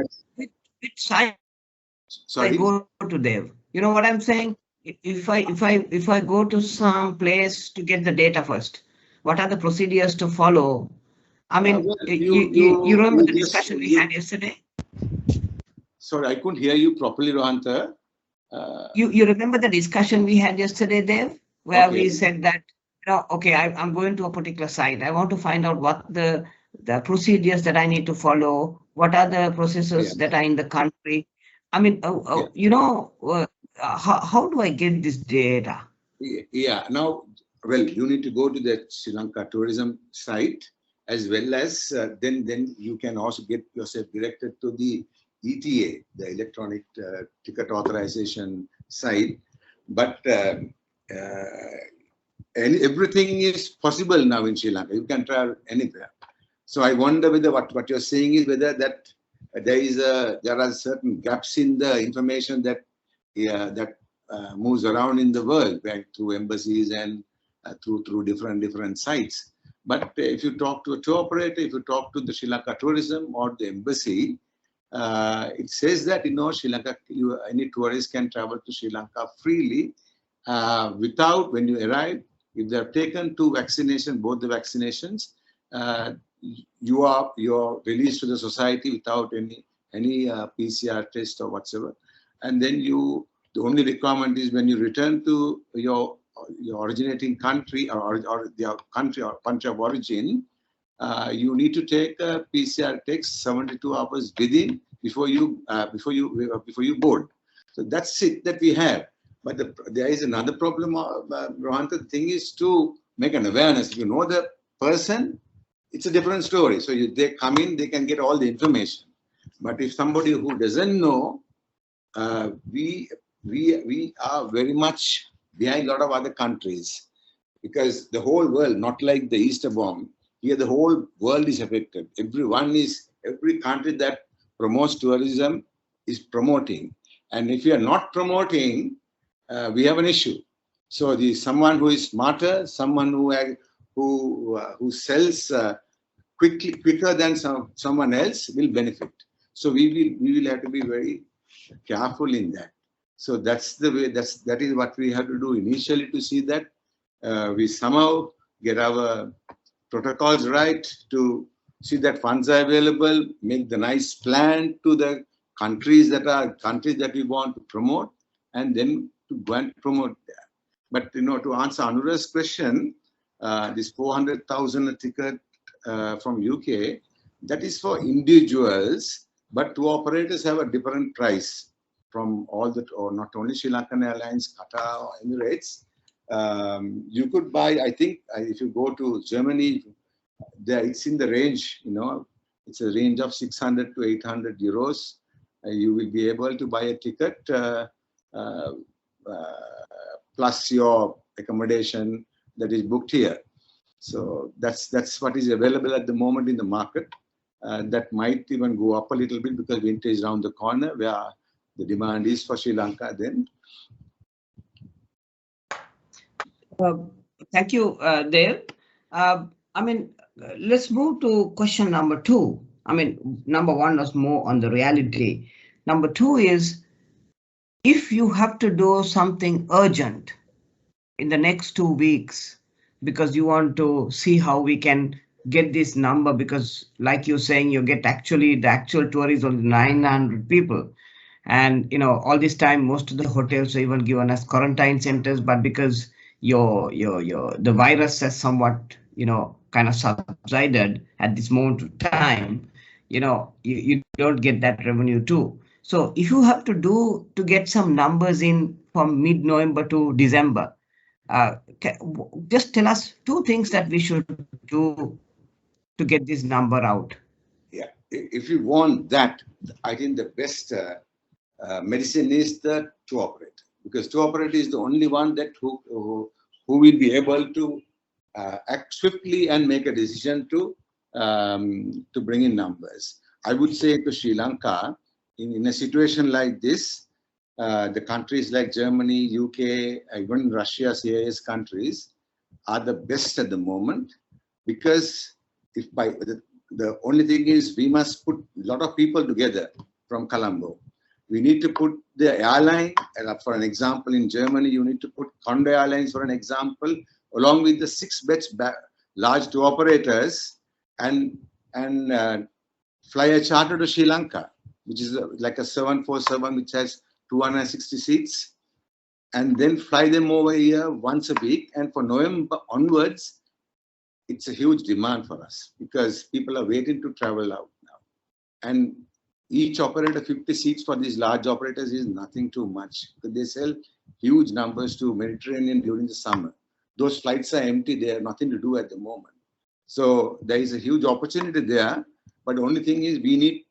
Sorry. I go to Dev. You know what I'm saying? If I go to some place to get the data first, what are the procedures to follow? I mean, you remember the discussion we had yesterday? Sorry, I couldn't hear you properly, Rohantha. You remember the discussion we had yesterday, Dev, where we said that, I'm going to a particular site. I want to find out what the procedures that I need to follow. What are the processes that are in the country? I mean, how do I get this data? Yeah. Now, well, you need to go to the Sri Lanka tourism site, as well as then you can also get yourself directed to the ETA, the electronic ticket authorization site. But everything is possible now in Sri Lanka. You can travel anywhere. So I wonder whether what you're saying is whether that there are certain gaps in the information that moves around in the world, right, through embassies and through different sites. But if you talk to a tour operator, if you talk to the Sri Lanka tourism or the embassy, it says that Sri Lanka, any tourist can travel to Sri Lanka freely without, when you arrive, if they have taken both the vaccinations, you're released to the society without any PCR test or whatsoever. And then the only requirement is when you return to your originating country or the country of origin, you need to take a PCR test 72 hours before you board. So that's it that we have. But there is another problem, Rohantha. The thing is to make an awareness. If you know the person, it's a different story. So they come in, they can get all the information. But if somebody who doesn't know, we are very much behind a lot of other countries, because the whole world, not like the Easter bomb, here the whole world is affected. Every country that promotes tourism is promoting. And if you are not promoting, we have an issue. So someone who is smarter, someone who sells quicker than someone else will benefit. So we will have to be very careful in that. So that's the way. That is what we have to do initially, to see that we somehow get our protocols right, to see that funds are available, make the nice plan to the countries that we want to promote, and then to go and promote there. But to answer Anura's question, this 400,000 a ticket from UK, that is for individuals, but tour operators have a different price from or not only Sri Lankan Airlines, Qatar or Emirates. You could buy, I think, if you go to Germany, it's in the range, it's a range of 600 to 800 euros. You will be able to buy a ticket plus your accommodation that is booked here. So that's what is available at the moment in the market. That might even go up a little bit because winter is around the corner, where the demand is for Sri Lanka then. Thank you, Dev. Let's move to question number 2. Number 1 was more on the reality. Number 2 is, if you have to do something urgent in the next 2 weeks, because you want to see how we can get this number, because like you're saying, the actual tour is only 900 people. And, all this time, most of the hotels are even given as quarantine centers, but because the virus has somewhat, kind of subsided at this moment of time, you don't get that revenue too. So if you have to get some numbers in from mid-November to December, just tell us 2 things that we should do to get this number out. Yeah, if you want that, I think the best medicine is the tour operator, because tour operator is the only one that who will be able to act swiftly and make a decision to bring in numbers. I would say to Sri Lanka, in a situation like this, the countries like Germany, UK, even Russia, CIS countries are the best at the moment, because the only thing is we must put a lot of people together from Colombo. We need to put the airline, for an example, in Germany, you need to put Condé Airlines for an example, along with the 6 large tour operators, and fly a charter to Sri Lanka, which is like a 747, which has 260 seats, and then fly them over here once a week. And for November onwards, it's a huge demand for us, because people are waiting to travel out now. And each operator, 50 seats for these large operators is nothing too much, because they sell huge numbers to Mediterranean during the summer. Those flights are empty. They have nothing to do at the moment. So there is a huge opportunity there. But the only thing is we need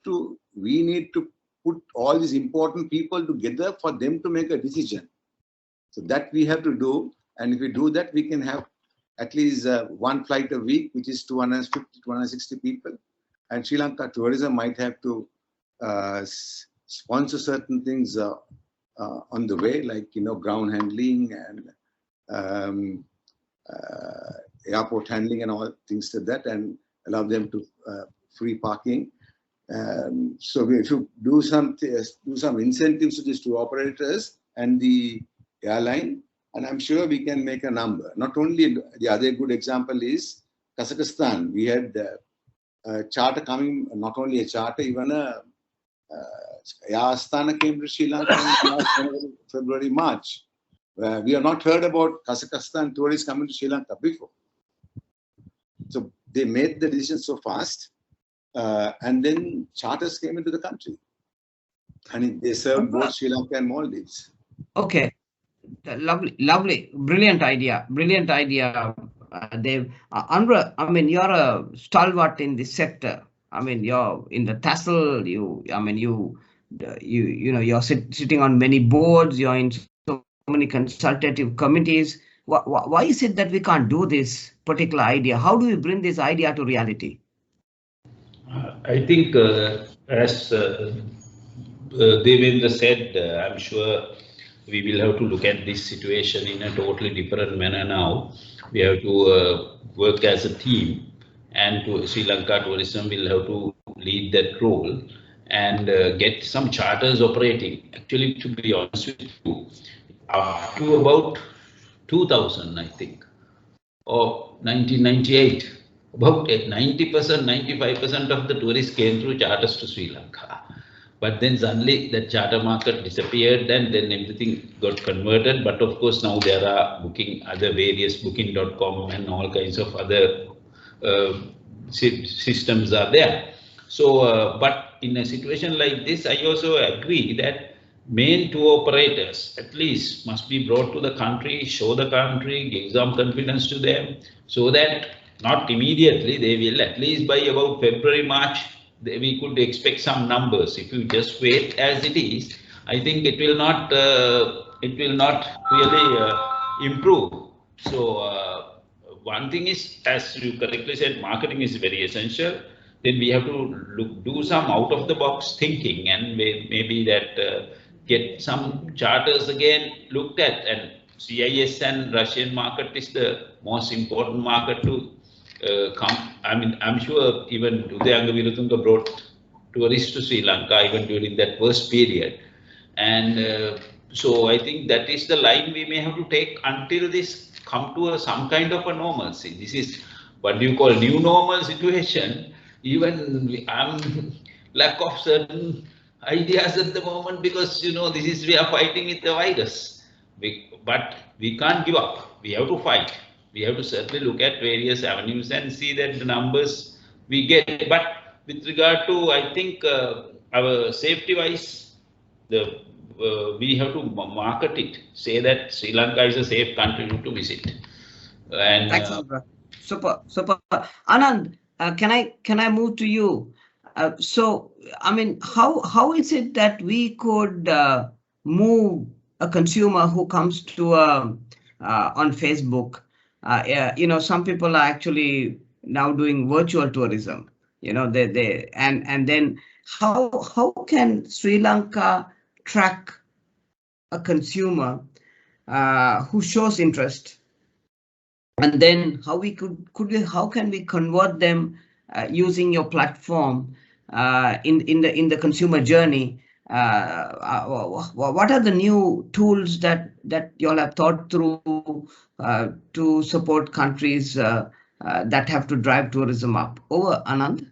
to put all these important people together for them to make a decision. So that we have to do. And if we do that, we can have at least one flight a week, which is 250, 260 people. And Sri Lanka tourism might have to sponsor certain things on the way, like, ground handling and airport handling and all things like that, and allow them to free parking. So if you do some incentives to these tour operators and the airline, and I'm sure we can make a number. Not only, the other good example is Kazakhstan. We had a charter coming, not only a charter, even a Astana came to Sri Lanka in February, March. We have not heard about Kazakhstan tourists coming to Sri Lanka before. So they made the decision so fast, and then charters came into the country, and they served both Sri Lanka and Maldives. Okay, lovely, brilliant idea, Dev. Anura, I mean, you're a stalwart in this sector. I mean, you're in the tassel. You're sitting on many boards. You're in so many consultative committees. Why is it that we can't do this particular idea? How do we bring this idea to reality? I think, as Devindre said, I'm sure we will have to look at this situation in a totally different manner now. We have to work as a team, and Sri Lanka tourism will have to lead that role and get some charters operating. Actually, to be honest with you, up to about 2000, I think, or 1998, about 90%, 95% of the tourists came through charters to Sri Lanka. But then suddenly the charter market disappeared, and then everything got converted. But of course, now there are other various booking.com and all kinds of other systems are there. So, but in a situation like this, I also agree that main tour operators at least must be brought to the country, show the country, give some confidence to them, so that not immediately, they will at least by about February, March, we could expect some numbers. If you just wait as it is, I think it will not really improve. So one thing is, as you correctly said, marketing is very essential. Then we have to do some out of the box thinking, and maybe that get some charters again looked at. And CIS and Russian market is the most important market to come. I mean, I'm sure even Udayanga Viratunga brought tourists to Sri Lanka even during that first period. And so I think that is the line we may have to take until this come to some kind of a normalcy. This is what do you call new normal situation. Even I'm lack of certain ideas at the moment, because this is, we are fighting with the virus. But we can't give up. We have to fight. We have to certainly look at various avenues and see that the numbers we get. But with regard to, I think, our safety-wise, we have to market it. Say that Sri Lanka is a safe country to visit. And thanks, super. Anand, can I move to you? So, I mean, how is it that we could move a consumer who comes to on Facebook? Some people are actually now doing virtual tourism. And then how can Sri Lanka track a consumer who shows interest, and then how can we convert them using your platform in the consumer journey? What are the new tools that you all have thought through to support countries that have to drive tourism up? Over, Anand.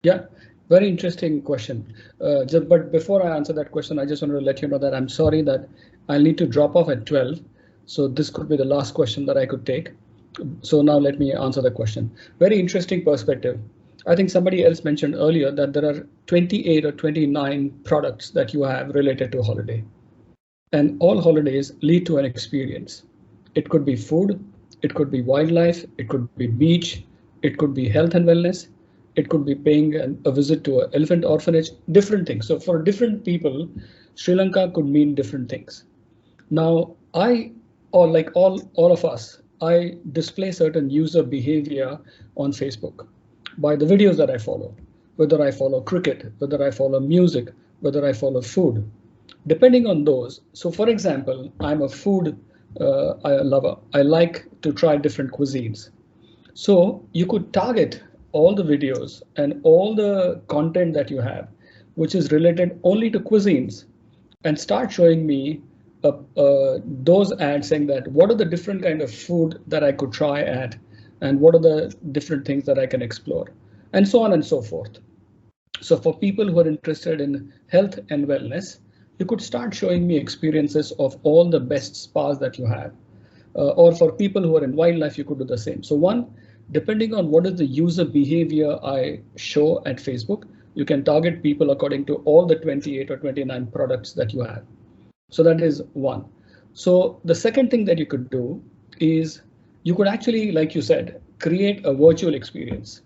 Yeah, very interesting question. But before I answer that question, I just wanted to let you know that I'm sorry that I'll need to drop off at 12. So this could be the last question that I could take. So now let me answer the question. Very interesting perspective. I think somebody else mentioned earlier that there are 28 or 29 products that you have related to holiday. And all holidays lead to an experience. It could be food, it could be wildlife, it could be beach, it could be health and wellness, it could be paying a visit to an elephant orphanage, different things. So for different people, Sri Lanka could mean different things. Now, all of us, I display certain user behavior on Facebook by the videos that I follow, whether I follow cricket, whether I follow music, whether I follow food, depending on those. So for example, I'm a food lover. I like to try different cuisines. So you could target all the videos and all the content that you have, which is related only to cuisines, and start showing me those ads saying that what are the different kind of food that I could try at, and what are the different things that I can explore, and so on and so forth. So for people who are interested in health and wellness, you could start showing me experiences of all the best spas that you have. Or for people who are in wildlife, you could do the same. So one, depending on what is the user behavior I show at Facebook, you can target people according to all the 28 or 29 products that you have. So that is one. So the second thing that you could do is you could actually, like you said, create a virtual experience,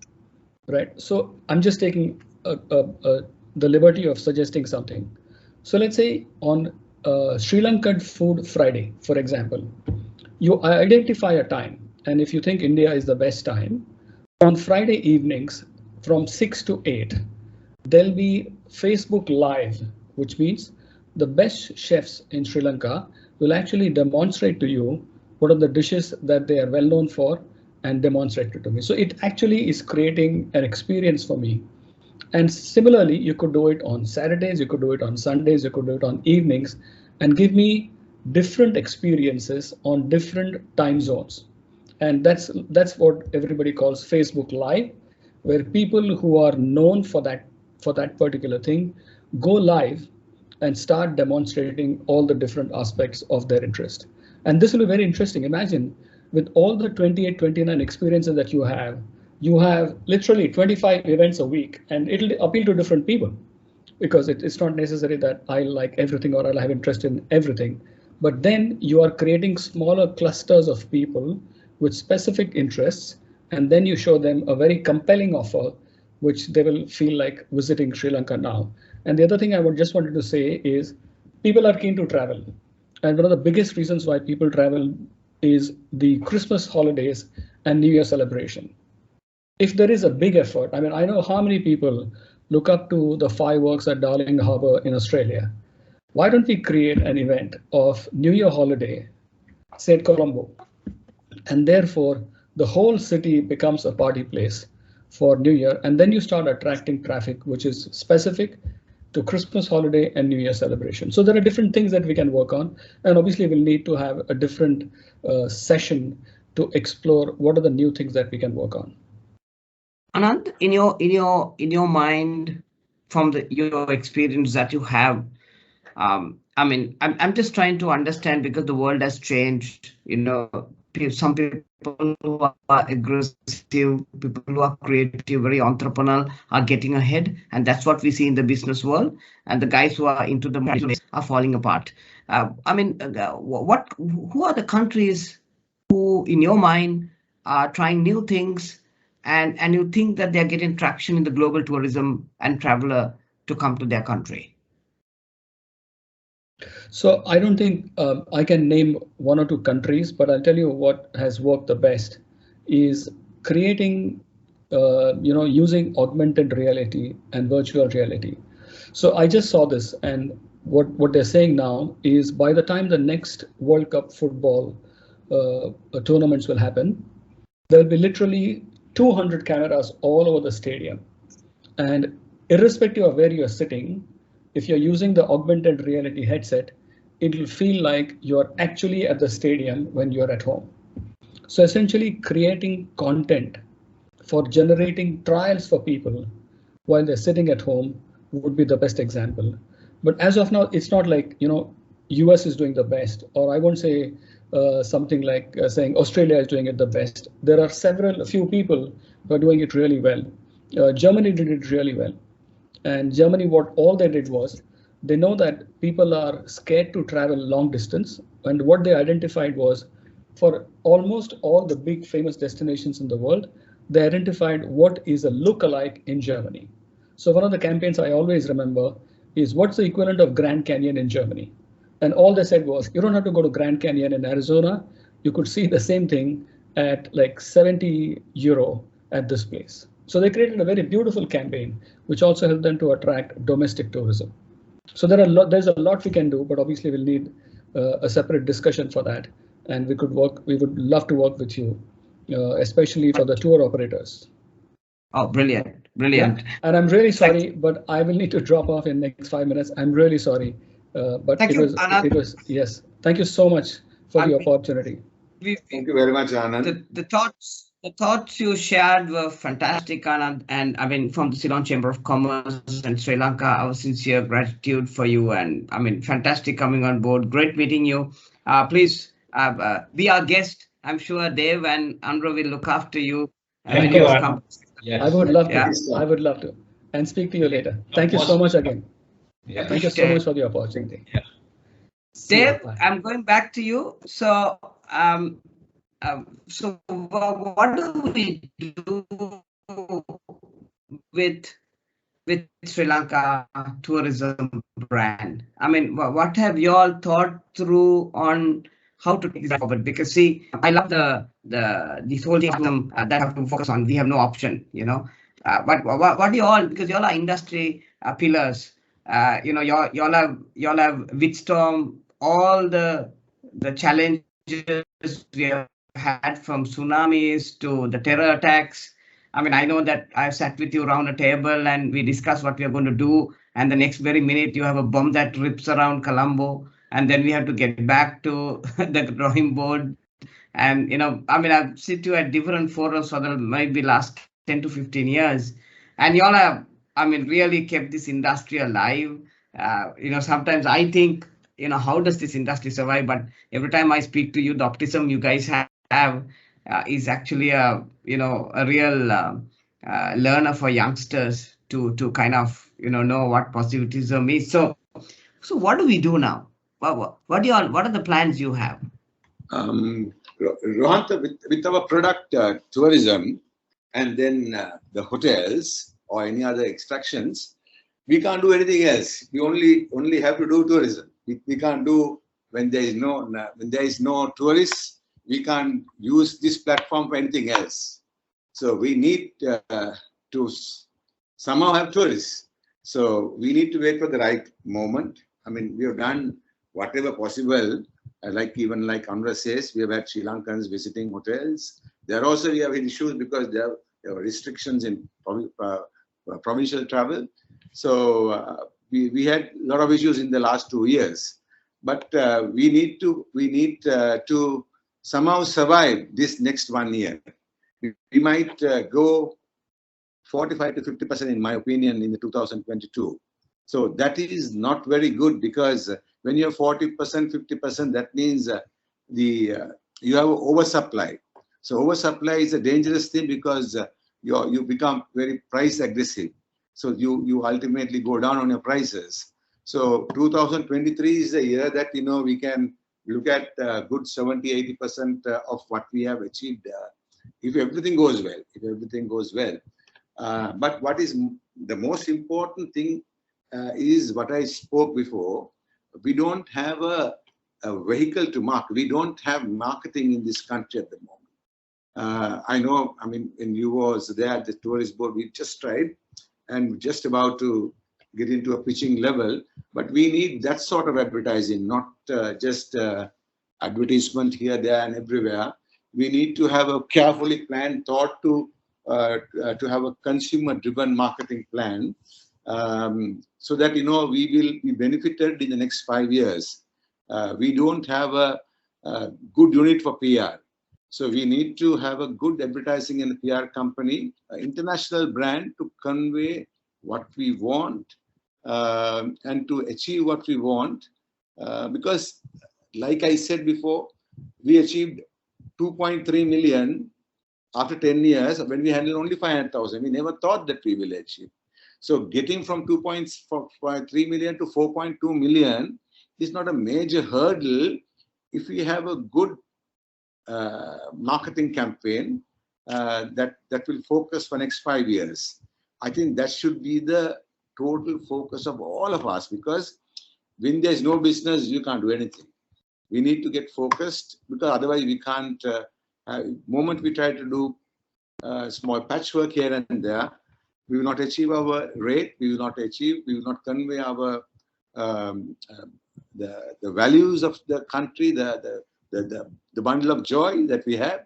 right? So I'm just taking the liberty of suggesting something. So let's say on Sri Lankan Food Friday, for example, you identify a time. And if you think India is the best time, on Friday evenings from 6 to 8, there'll be Facebook Live, which means the best chefs in Sri Lanka will actually demonstrate to you what are the dishes that they are well known for and demonstrate it to me. So it actually is creating an experience for me. And similarly, you could do it on Saturdays, you could do it on Sundays, you could do it on evenings, and give me different experiences on different time zones. And that's what everybody calls Facebook Live, where people who are known for that particular thing go live and start demonstrating all the different aspects of their interest. And this will be very interesting. Imagine with all the 28, 29 experiences that you have literally 25 events a week, and it'll appeal to different people, because it's not necessary that I like everything or I'll have interest in everything. But then you are creating smaller clusters of people with specific interests, and then you show them a very compelling offer, which they will feel like visiting Sri Lanka now. And the other thing I just wanted to say is people are keen to travel. And one of the biggest reasons why people travel is the Christmas holidays and New Year celebration. If there is a big effort, I mean, I know how many people look up to the fireworks at Darling Harbour in Australia. Why don't we create an event of New Year holiday, say at Colombo, and therefore the whole city becomes a party place for New Year, and then you start attracting traffic which is specific to Christmas holiday and New Year celebration. So there are different things that we can work on, and obviously we'll need to have a different session to explore what are the new things that we can work on. Anand, in your mind, from your experience that you have, I mean, I'm just trying to understand, because the world has changed. You know, some people who are aggressive, people who are creative, very entrepreneurial, are getting ahead, and that's what we see in the business world. And the guys who are into the business are falling apart. I mean, who are the countries who, in your mind, are trying new things, and you think that they're getting traction in the global tourism and traveler to come to their country? So I don't think I can name one or two countries, but I'll tell you what has worked the best is creating, using augmented reality and virtual reality. So I just saw this, and what they're saying now is by the time the next World Cup football tournaments will happen, there'll be literally 200 cameras all over the stadium. And irrespective of where you're sitting, if you're using the augmented reality headset, it'll feel like you're actually at the stadium when you're at home. So essentially creating content for generating trials for people while they're sitting at home would be the best example. But as of now, it's not like, US is doing the best, or I won't say something like saying Australia is doing it the best. There are a few people who are doing it really well. Germany did it really well. And Germany, what all they did was, they know that people are scared to travel long distance. And what they identified was, for almost all the big famous destinations in the world, they identified what is a look-alike in Germany. So one of the campaigns I always remember is, what's the equivalent of Grand Canyon in Germany? And all they said was, you don't have to go to Grand Canyon in Arizona. you could see the same thing at like 70 euro at this place. So they created a very beautiful campaign, which also helped them to attract domestic tourism. So there's a lot we can do, but obviously we'll need a separate discussion for that. And we would love to work with you, especially for the tour operators. Oh, brilliant, brilliant. Yeah. And I'm really sorry, but I will need to drop off in the next 5 minutes. I'm really sorry. But Thank you, Anand. it was, yes. Thank you so much for the opportunity. Thank you very much, Anand. The thoughts you shared were fantastic, Anand, and I mean, from the Ceylon Chamber of Commerce and Sri Lanka, our sincere gratitude for you, and I mean, fantastic coming on board. Great meeting you. Please be our guest. I'm sure Dev and Anura will look after you. Thank you, Anand. Yes. I would love to. Yeah. I would love to. And speak to you later. Thank you so much again. Yeah. Thank you so much for the opportunity. Yeah. Dev, I'm going back to you. So, so what do we do with Sri Lanka tourism brand? I mean, what have you all thought through on how to take this forward? Because see, I love this whole thing that I have to focus on. We have no option, you know. But what do you all? Because you all are industry pillars. You know, y'all have withstood all the challenges we have had, from tsunamis to the terror attacks. I mean, I know that I've sat with you around a table and we discussed what we are going to do, and the next very minute you have a bomb that rips around Colombo, and then we have to get back to the drawing board. And you know, I mean, I've sit you at different forums for the maybe last 10 to 15 years, and y'all have, I mean, really kept this industry alive. You know, sometimes I think, you know, how does this industry survive? But every time I speak to you, the optimism you guys have is actually a, you know, a real learner for youngsters to kind of, you know what positivism is. So what do we do now? What are the plans you have? Rohantha, with our product tourism, and then the hotels or any other extractions, we can't do anything else. We only have to do tourism. We can't do, when there is no tourists, we can't use this platform for anything else. So we need to somehow have tourists. So we need to wait for the right moment. I mean, we have done whatever possible. Like Anura says, we have had Sri Lankans visiting hotels. There also we have issues because there are restrictions in provincial travel. So we had a lot of issues in the last 2 years. But we need to somehow survive this next 1 year. We might go 45 to 50%, in my opinion, in the 2022. So that is not very good, because when you have 40%, 50%, that means you have oversupply. So oversupply is a dangerous thing, because you become very price aggressive. So you ultimately go down on your prices. So 2023 is a year that, you know, we can look at good 70, 80% of what we have achieved if everything goes well. But what is the most important thing is what I spoke before. We don't have a vehicle to market. We don't have marketing in this country at the moment. I know, I mean, when you was there at the tourist board, we just tried and just about to get into a pitching level, but we need that sort of advertising, not just advertisement here, there and everywhere. We need to have a carefully planned thought to have a consumer-driven marketing plan, so that, you know, we will be benefited in the next 5 years. We don't have a good unit for PR. So we need to have a good advertising and PR company, an international brand, to convey what we want and to achieve what we want. Because, like I said before, we achieved 2.3 million after 10 years when we handled only 500,000. We never thought that we will achieve. So getting from 2.3 million to 4.2 million is not a major hurdle if we have a good marketing campaign that will focus for next 5 years. I think that should be the total focus of all of us, because when there's no business, you can't do anything. we need to get focused, because otherwise we can't. Moment we try to do small patchwork here and there, we will not achieve our rate. We will not convey our the values of the country, the bundle of joy that we have.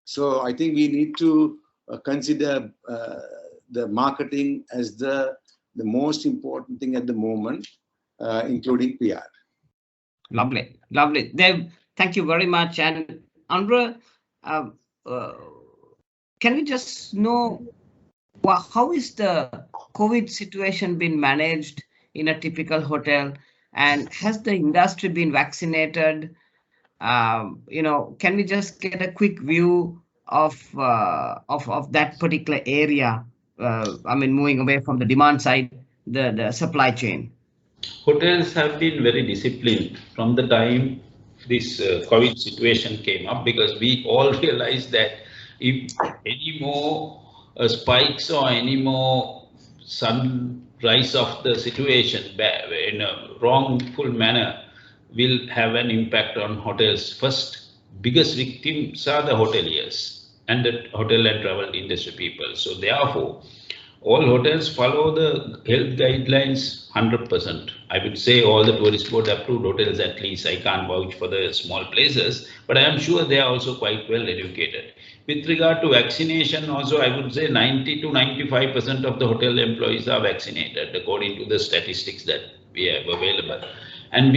So I think we need to consider the marketing as the most important thing at the moment, including PR. Lovely, lovely. Dev, thank you very much. And Anura, can we just know how is the COVID situation been managed in a typical hotel, and has the industry been vaccinated? Can we just get a quick view of that particular area? Moving away from the demand side, the supply chain. Hotels have been very disciplined from the time this COVID situation came up, because we all realized that if any more spikes or any more sunrise of the situation in a wrongful manner will have an impact on hotels. First, biggest victims are the hoteliers and the hotel and travel industry people. So therefore, all hotels follow the health guidelines 100%. I would say all the tourist board approved hotels, at least. I can't vouch for the small places, but I am sure they are also quite well educated. With regard to vaccination, also I would say 90 to 95% of the hotel employees are vaccinated, according to the statistics that we have available. And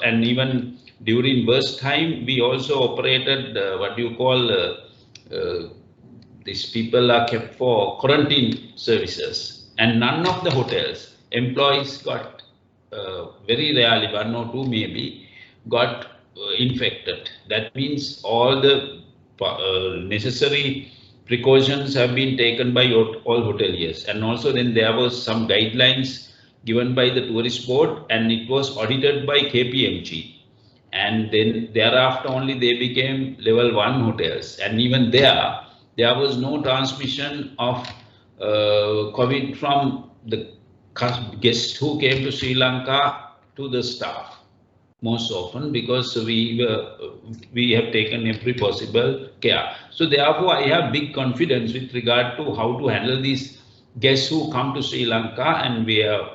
and even during worst time, we also operated these people are kept for quarantine services, and none of the hotels employees got, very rarely, one or two maybe, got infected. That means all the necessary precautions have been taken by all hoteliers. And also then there was some guidelines given by the tourist board, and it was audited by KPMG. And then thereafter only they became level 1 hotels. And even there was no transmission of COVID from the guests who came to Sri Lanka to the staff most often, because we have taken every possible care. So therefore, I have big confidence with regard to how to handle these guests who come to Sri Lanka, and we have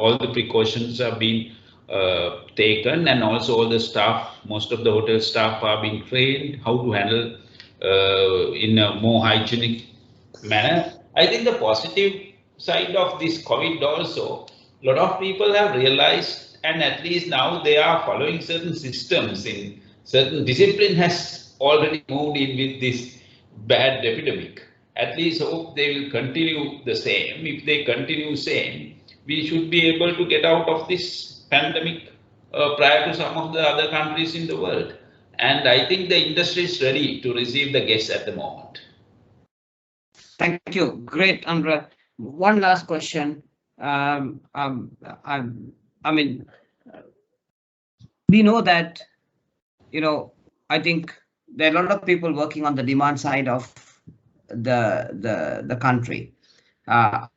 all the precautions have been taken, and also all the staff, most of the hotel staff are being trained how to handle in a more hygienic manner. I think the positive side of this COVID also, a lot of people have realized, and at least now they are following certain systems, in certain discipline has already moved in with this bad epidemic. At least hope they will continue the same. If they continue same, we should be able to get out of this pandemic prior to some of the other countries in the world. And I think the industry is ready to receive the guests at the moment. Thank you. Great, Anura. One last question. We know that, I think there are a lot of people working on the demand side of the country. Now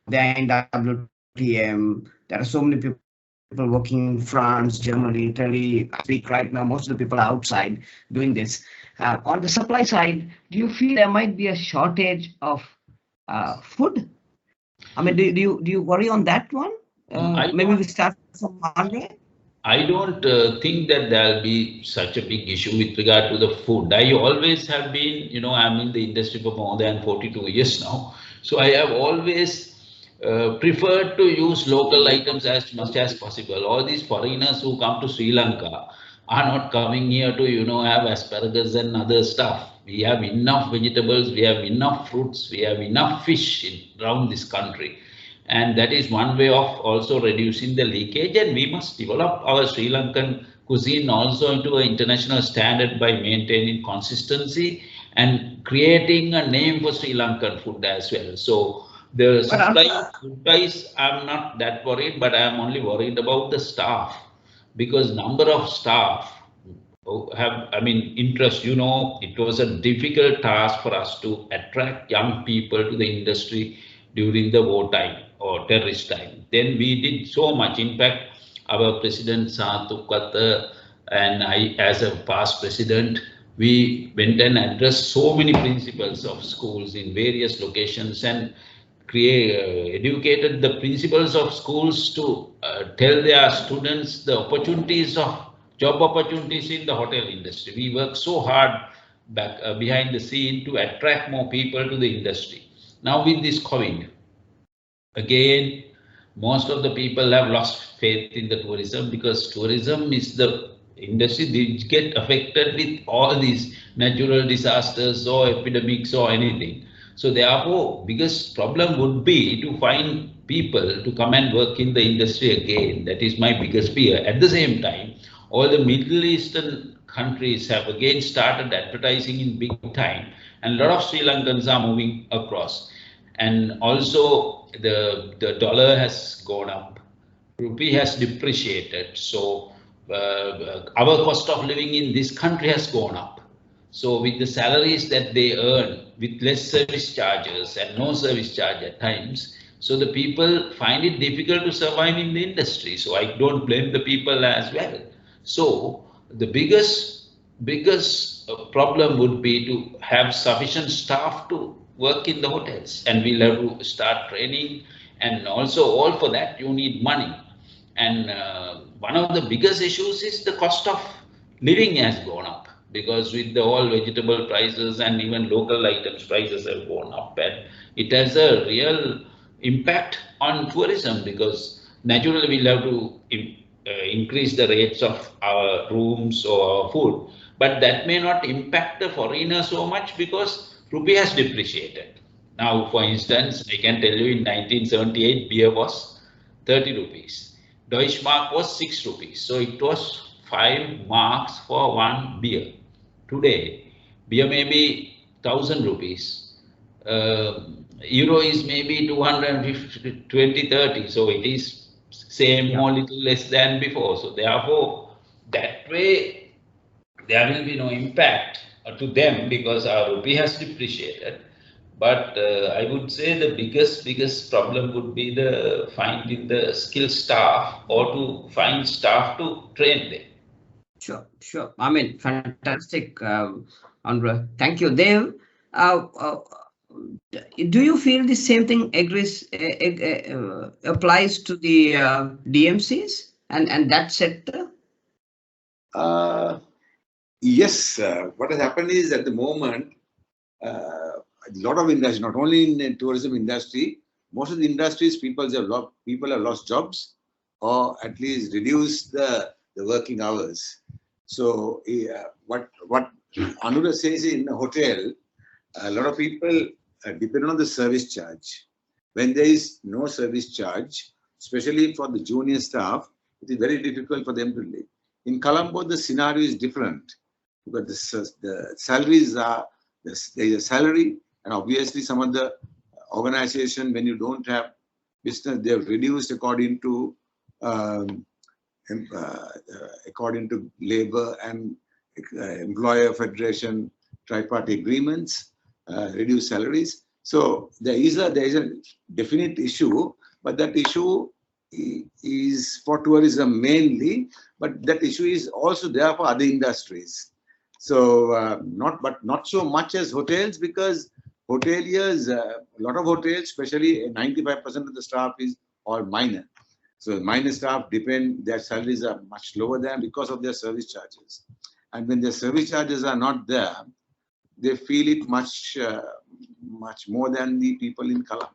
they're in WTM. There are so many people working in France, Germany, Italy. I think right now most of the people are outside doing this. On the supply side, do you feel there might be a shortage of food? Do you worry on that one? Maybe we start from Andre. I don't think that there'll be such a big issue with regard to the food. I always have been, I'm in the industry for more than 42 years now. So I have always preferred to use local items as much as possible. All these foreigners who come to Sri Lanka are not coming here to, have asparagus and other stuff. We have enough vegetables, we have enough fruits, we have enough fish around this country. And that is one way of also reducing the leakage. And we must develop our Sri Lankan cuisine also into an international standard by maintaining consistency and creating a name for Sri Lankan food as well. So the supply food price, I'm not that worried, but I am only worried about the staff, because number of staff have, interest. It was a difficult task for us to attract young people to the industry during the wartime or terrorist time. Then we did so much. In fact, our president Athukorala and I, as a past president, we went and addressed so many principals of schools in various locations and educated the principals of schools to tell their students the opportunities of job opportunities in the hotel industry. We work so hard back behind the scene to attract more people to the industry. Now with this COVID, again, most of the people have lost faith in the tourism because tourism is the industry that get affected with all these natural disasters or epidemics or anything. So therefore, biggest problem would be to find people to come and work in the industry again. That is my biggest fear. At the same time, all the Middle Eastern countries have again started advertising in big time, and a lot of Sri Lankans are moving across. And also the dollar has gone up, rupee has depreciated, so our cost of living in this country has gone up. So with the salaries that they earn with less service charges and no service charge at times, so the people find it difficult to survive in the industry. So I don't blame the people as well. So the biggest problem would be to have sufficient staff to work in the hotels, and we'll have to start training, and also all for that you need money. And one of the biggest issues is the cost of living has gone up, because with the all vegetable prices and even local items prices have gone up, and it has a real impact on tourism, because naturally we'll have to increase the rates of our rooms or our food, but that may not impact the foreigner so much because rupee has depreciated. Now, for instance, I can tell you in 1978, beer was 30 rupees. Deutschmark was 6 rupees. So it was 5 marks for one beer. Today, beer may be 1,000 rupees. Euro is maybe 250, 20, 30. So it is same or little less than before. So therefore, that way, there will be no impact to them because our rupee has depreciated. But I would say the biggest problem would be the finding the skilled staff or to find staff to train them. Sure. I mean, fantastic, Anura. Thank you, Dev. Do you feel the same thing applies to the DMCs and that sector? Yes. What has happened is at the moment, a lot of industry, not only in the tourism industry, most of the industries, people have lost jobs or at least reduced the working hours. So what Anura says in a hotel, a lot of people depend on the service charge. When there is no service charge, especially for the junior staff, it is very difficult for them to live. In Colombo, the scenario is different because the salaries are, there is a salary, and obviously some of the organization, when you don't have business, they have reduced according to labor and employer federation tripartite agreements, reduce salaries. So there is a definite issue, but that issue is for tourism mainly, but that issue is also there for other industries. So not so much as hotels, because hoteliers, a lot of hotels, especially 95% of the staff is all minor. So minor staff their salaries are much lower than because of their service charges. And when their service charges are not there, they feel it much more than the people in Colombo.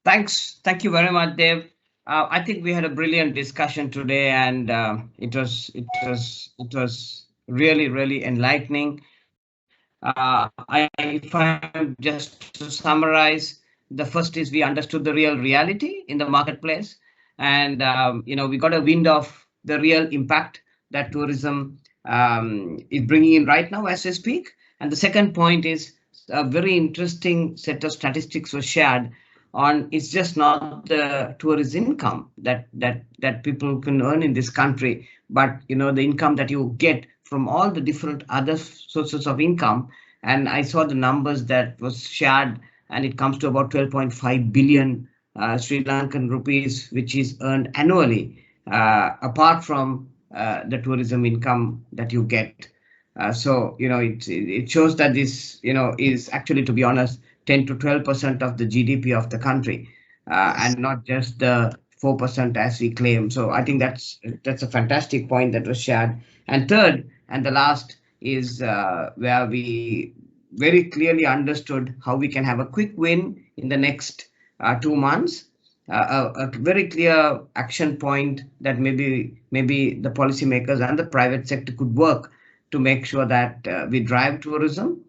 Thanks. Thank you very much, Dev. I think we had a brilliant discussion today, and it was really enlightening. If I'm just to summarize, the first is we understood the real reality in the marketplace, and we got a wind of the real impact that tourism is bringing in right now as I speak. And the second point is a very interesting set of statistics was shared on. It's just not the tourist income that people can earn in this country, but the income that you get from all the different other sources of income. And I saw the numbers that was shared, and it comes to about 12.5 billion Sri Lankan rupees, which is earned annually, apart from the tourism income that you get. So, it shows that this, is actually, to be honest, 10 to 12% of the GDP of the country, Yes. and not just the 4% as we claim. So I think that's a fantastic point that was shared. And third, and the last is where we very clearly understood how we can have a quick win in the next 2 months. A very clear action point that maybe the policymakers and the private sector could work to make sure that we drive tourism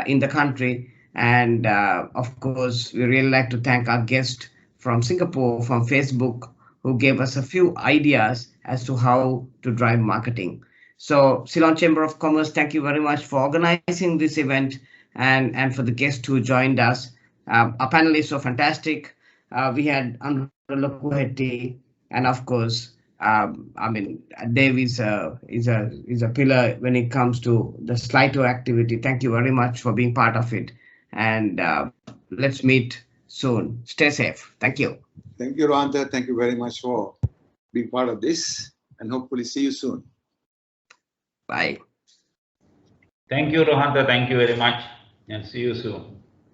in the country. And of course, we really like to thank our guest from Singapore, from Facebook, who gave us a few ideas as to how to drive marketing. So, Ceylon Chamber of Commerce, thank you very much for organizing this event, and for the guests who joined us. Our panelists were fantastic. We had Anura Lokuhetty, and of course, Dave is a pillar when it comes to the Slido activity. Thank you very much for being part of it, and let's meet soon. Stay safe. Thank you. Thank you, Rohantha. Thank you very much for being part of this, and hopefully see you soon. Bye. Thank you, Rohantha. Thank you very much, and see you soon.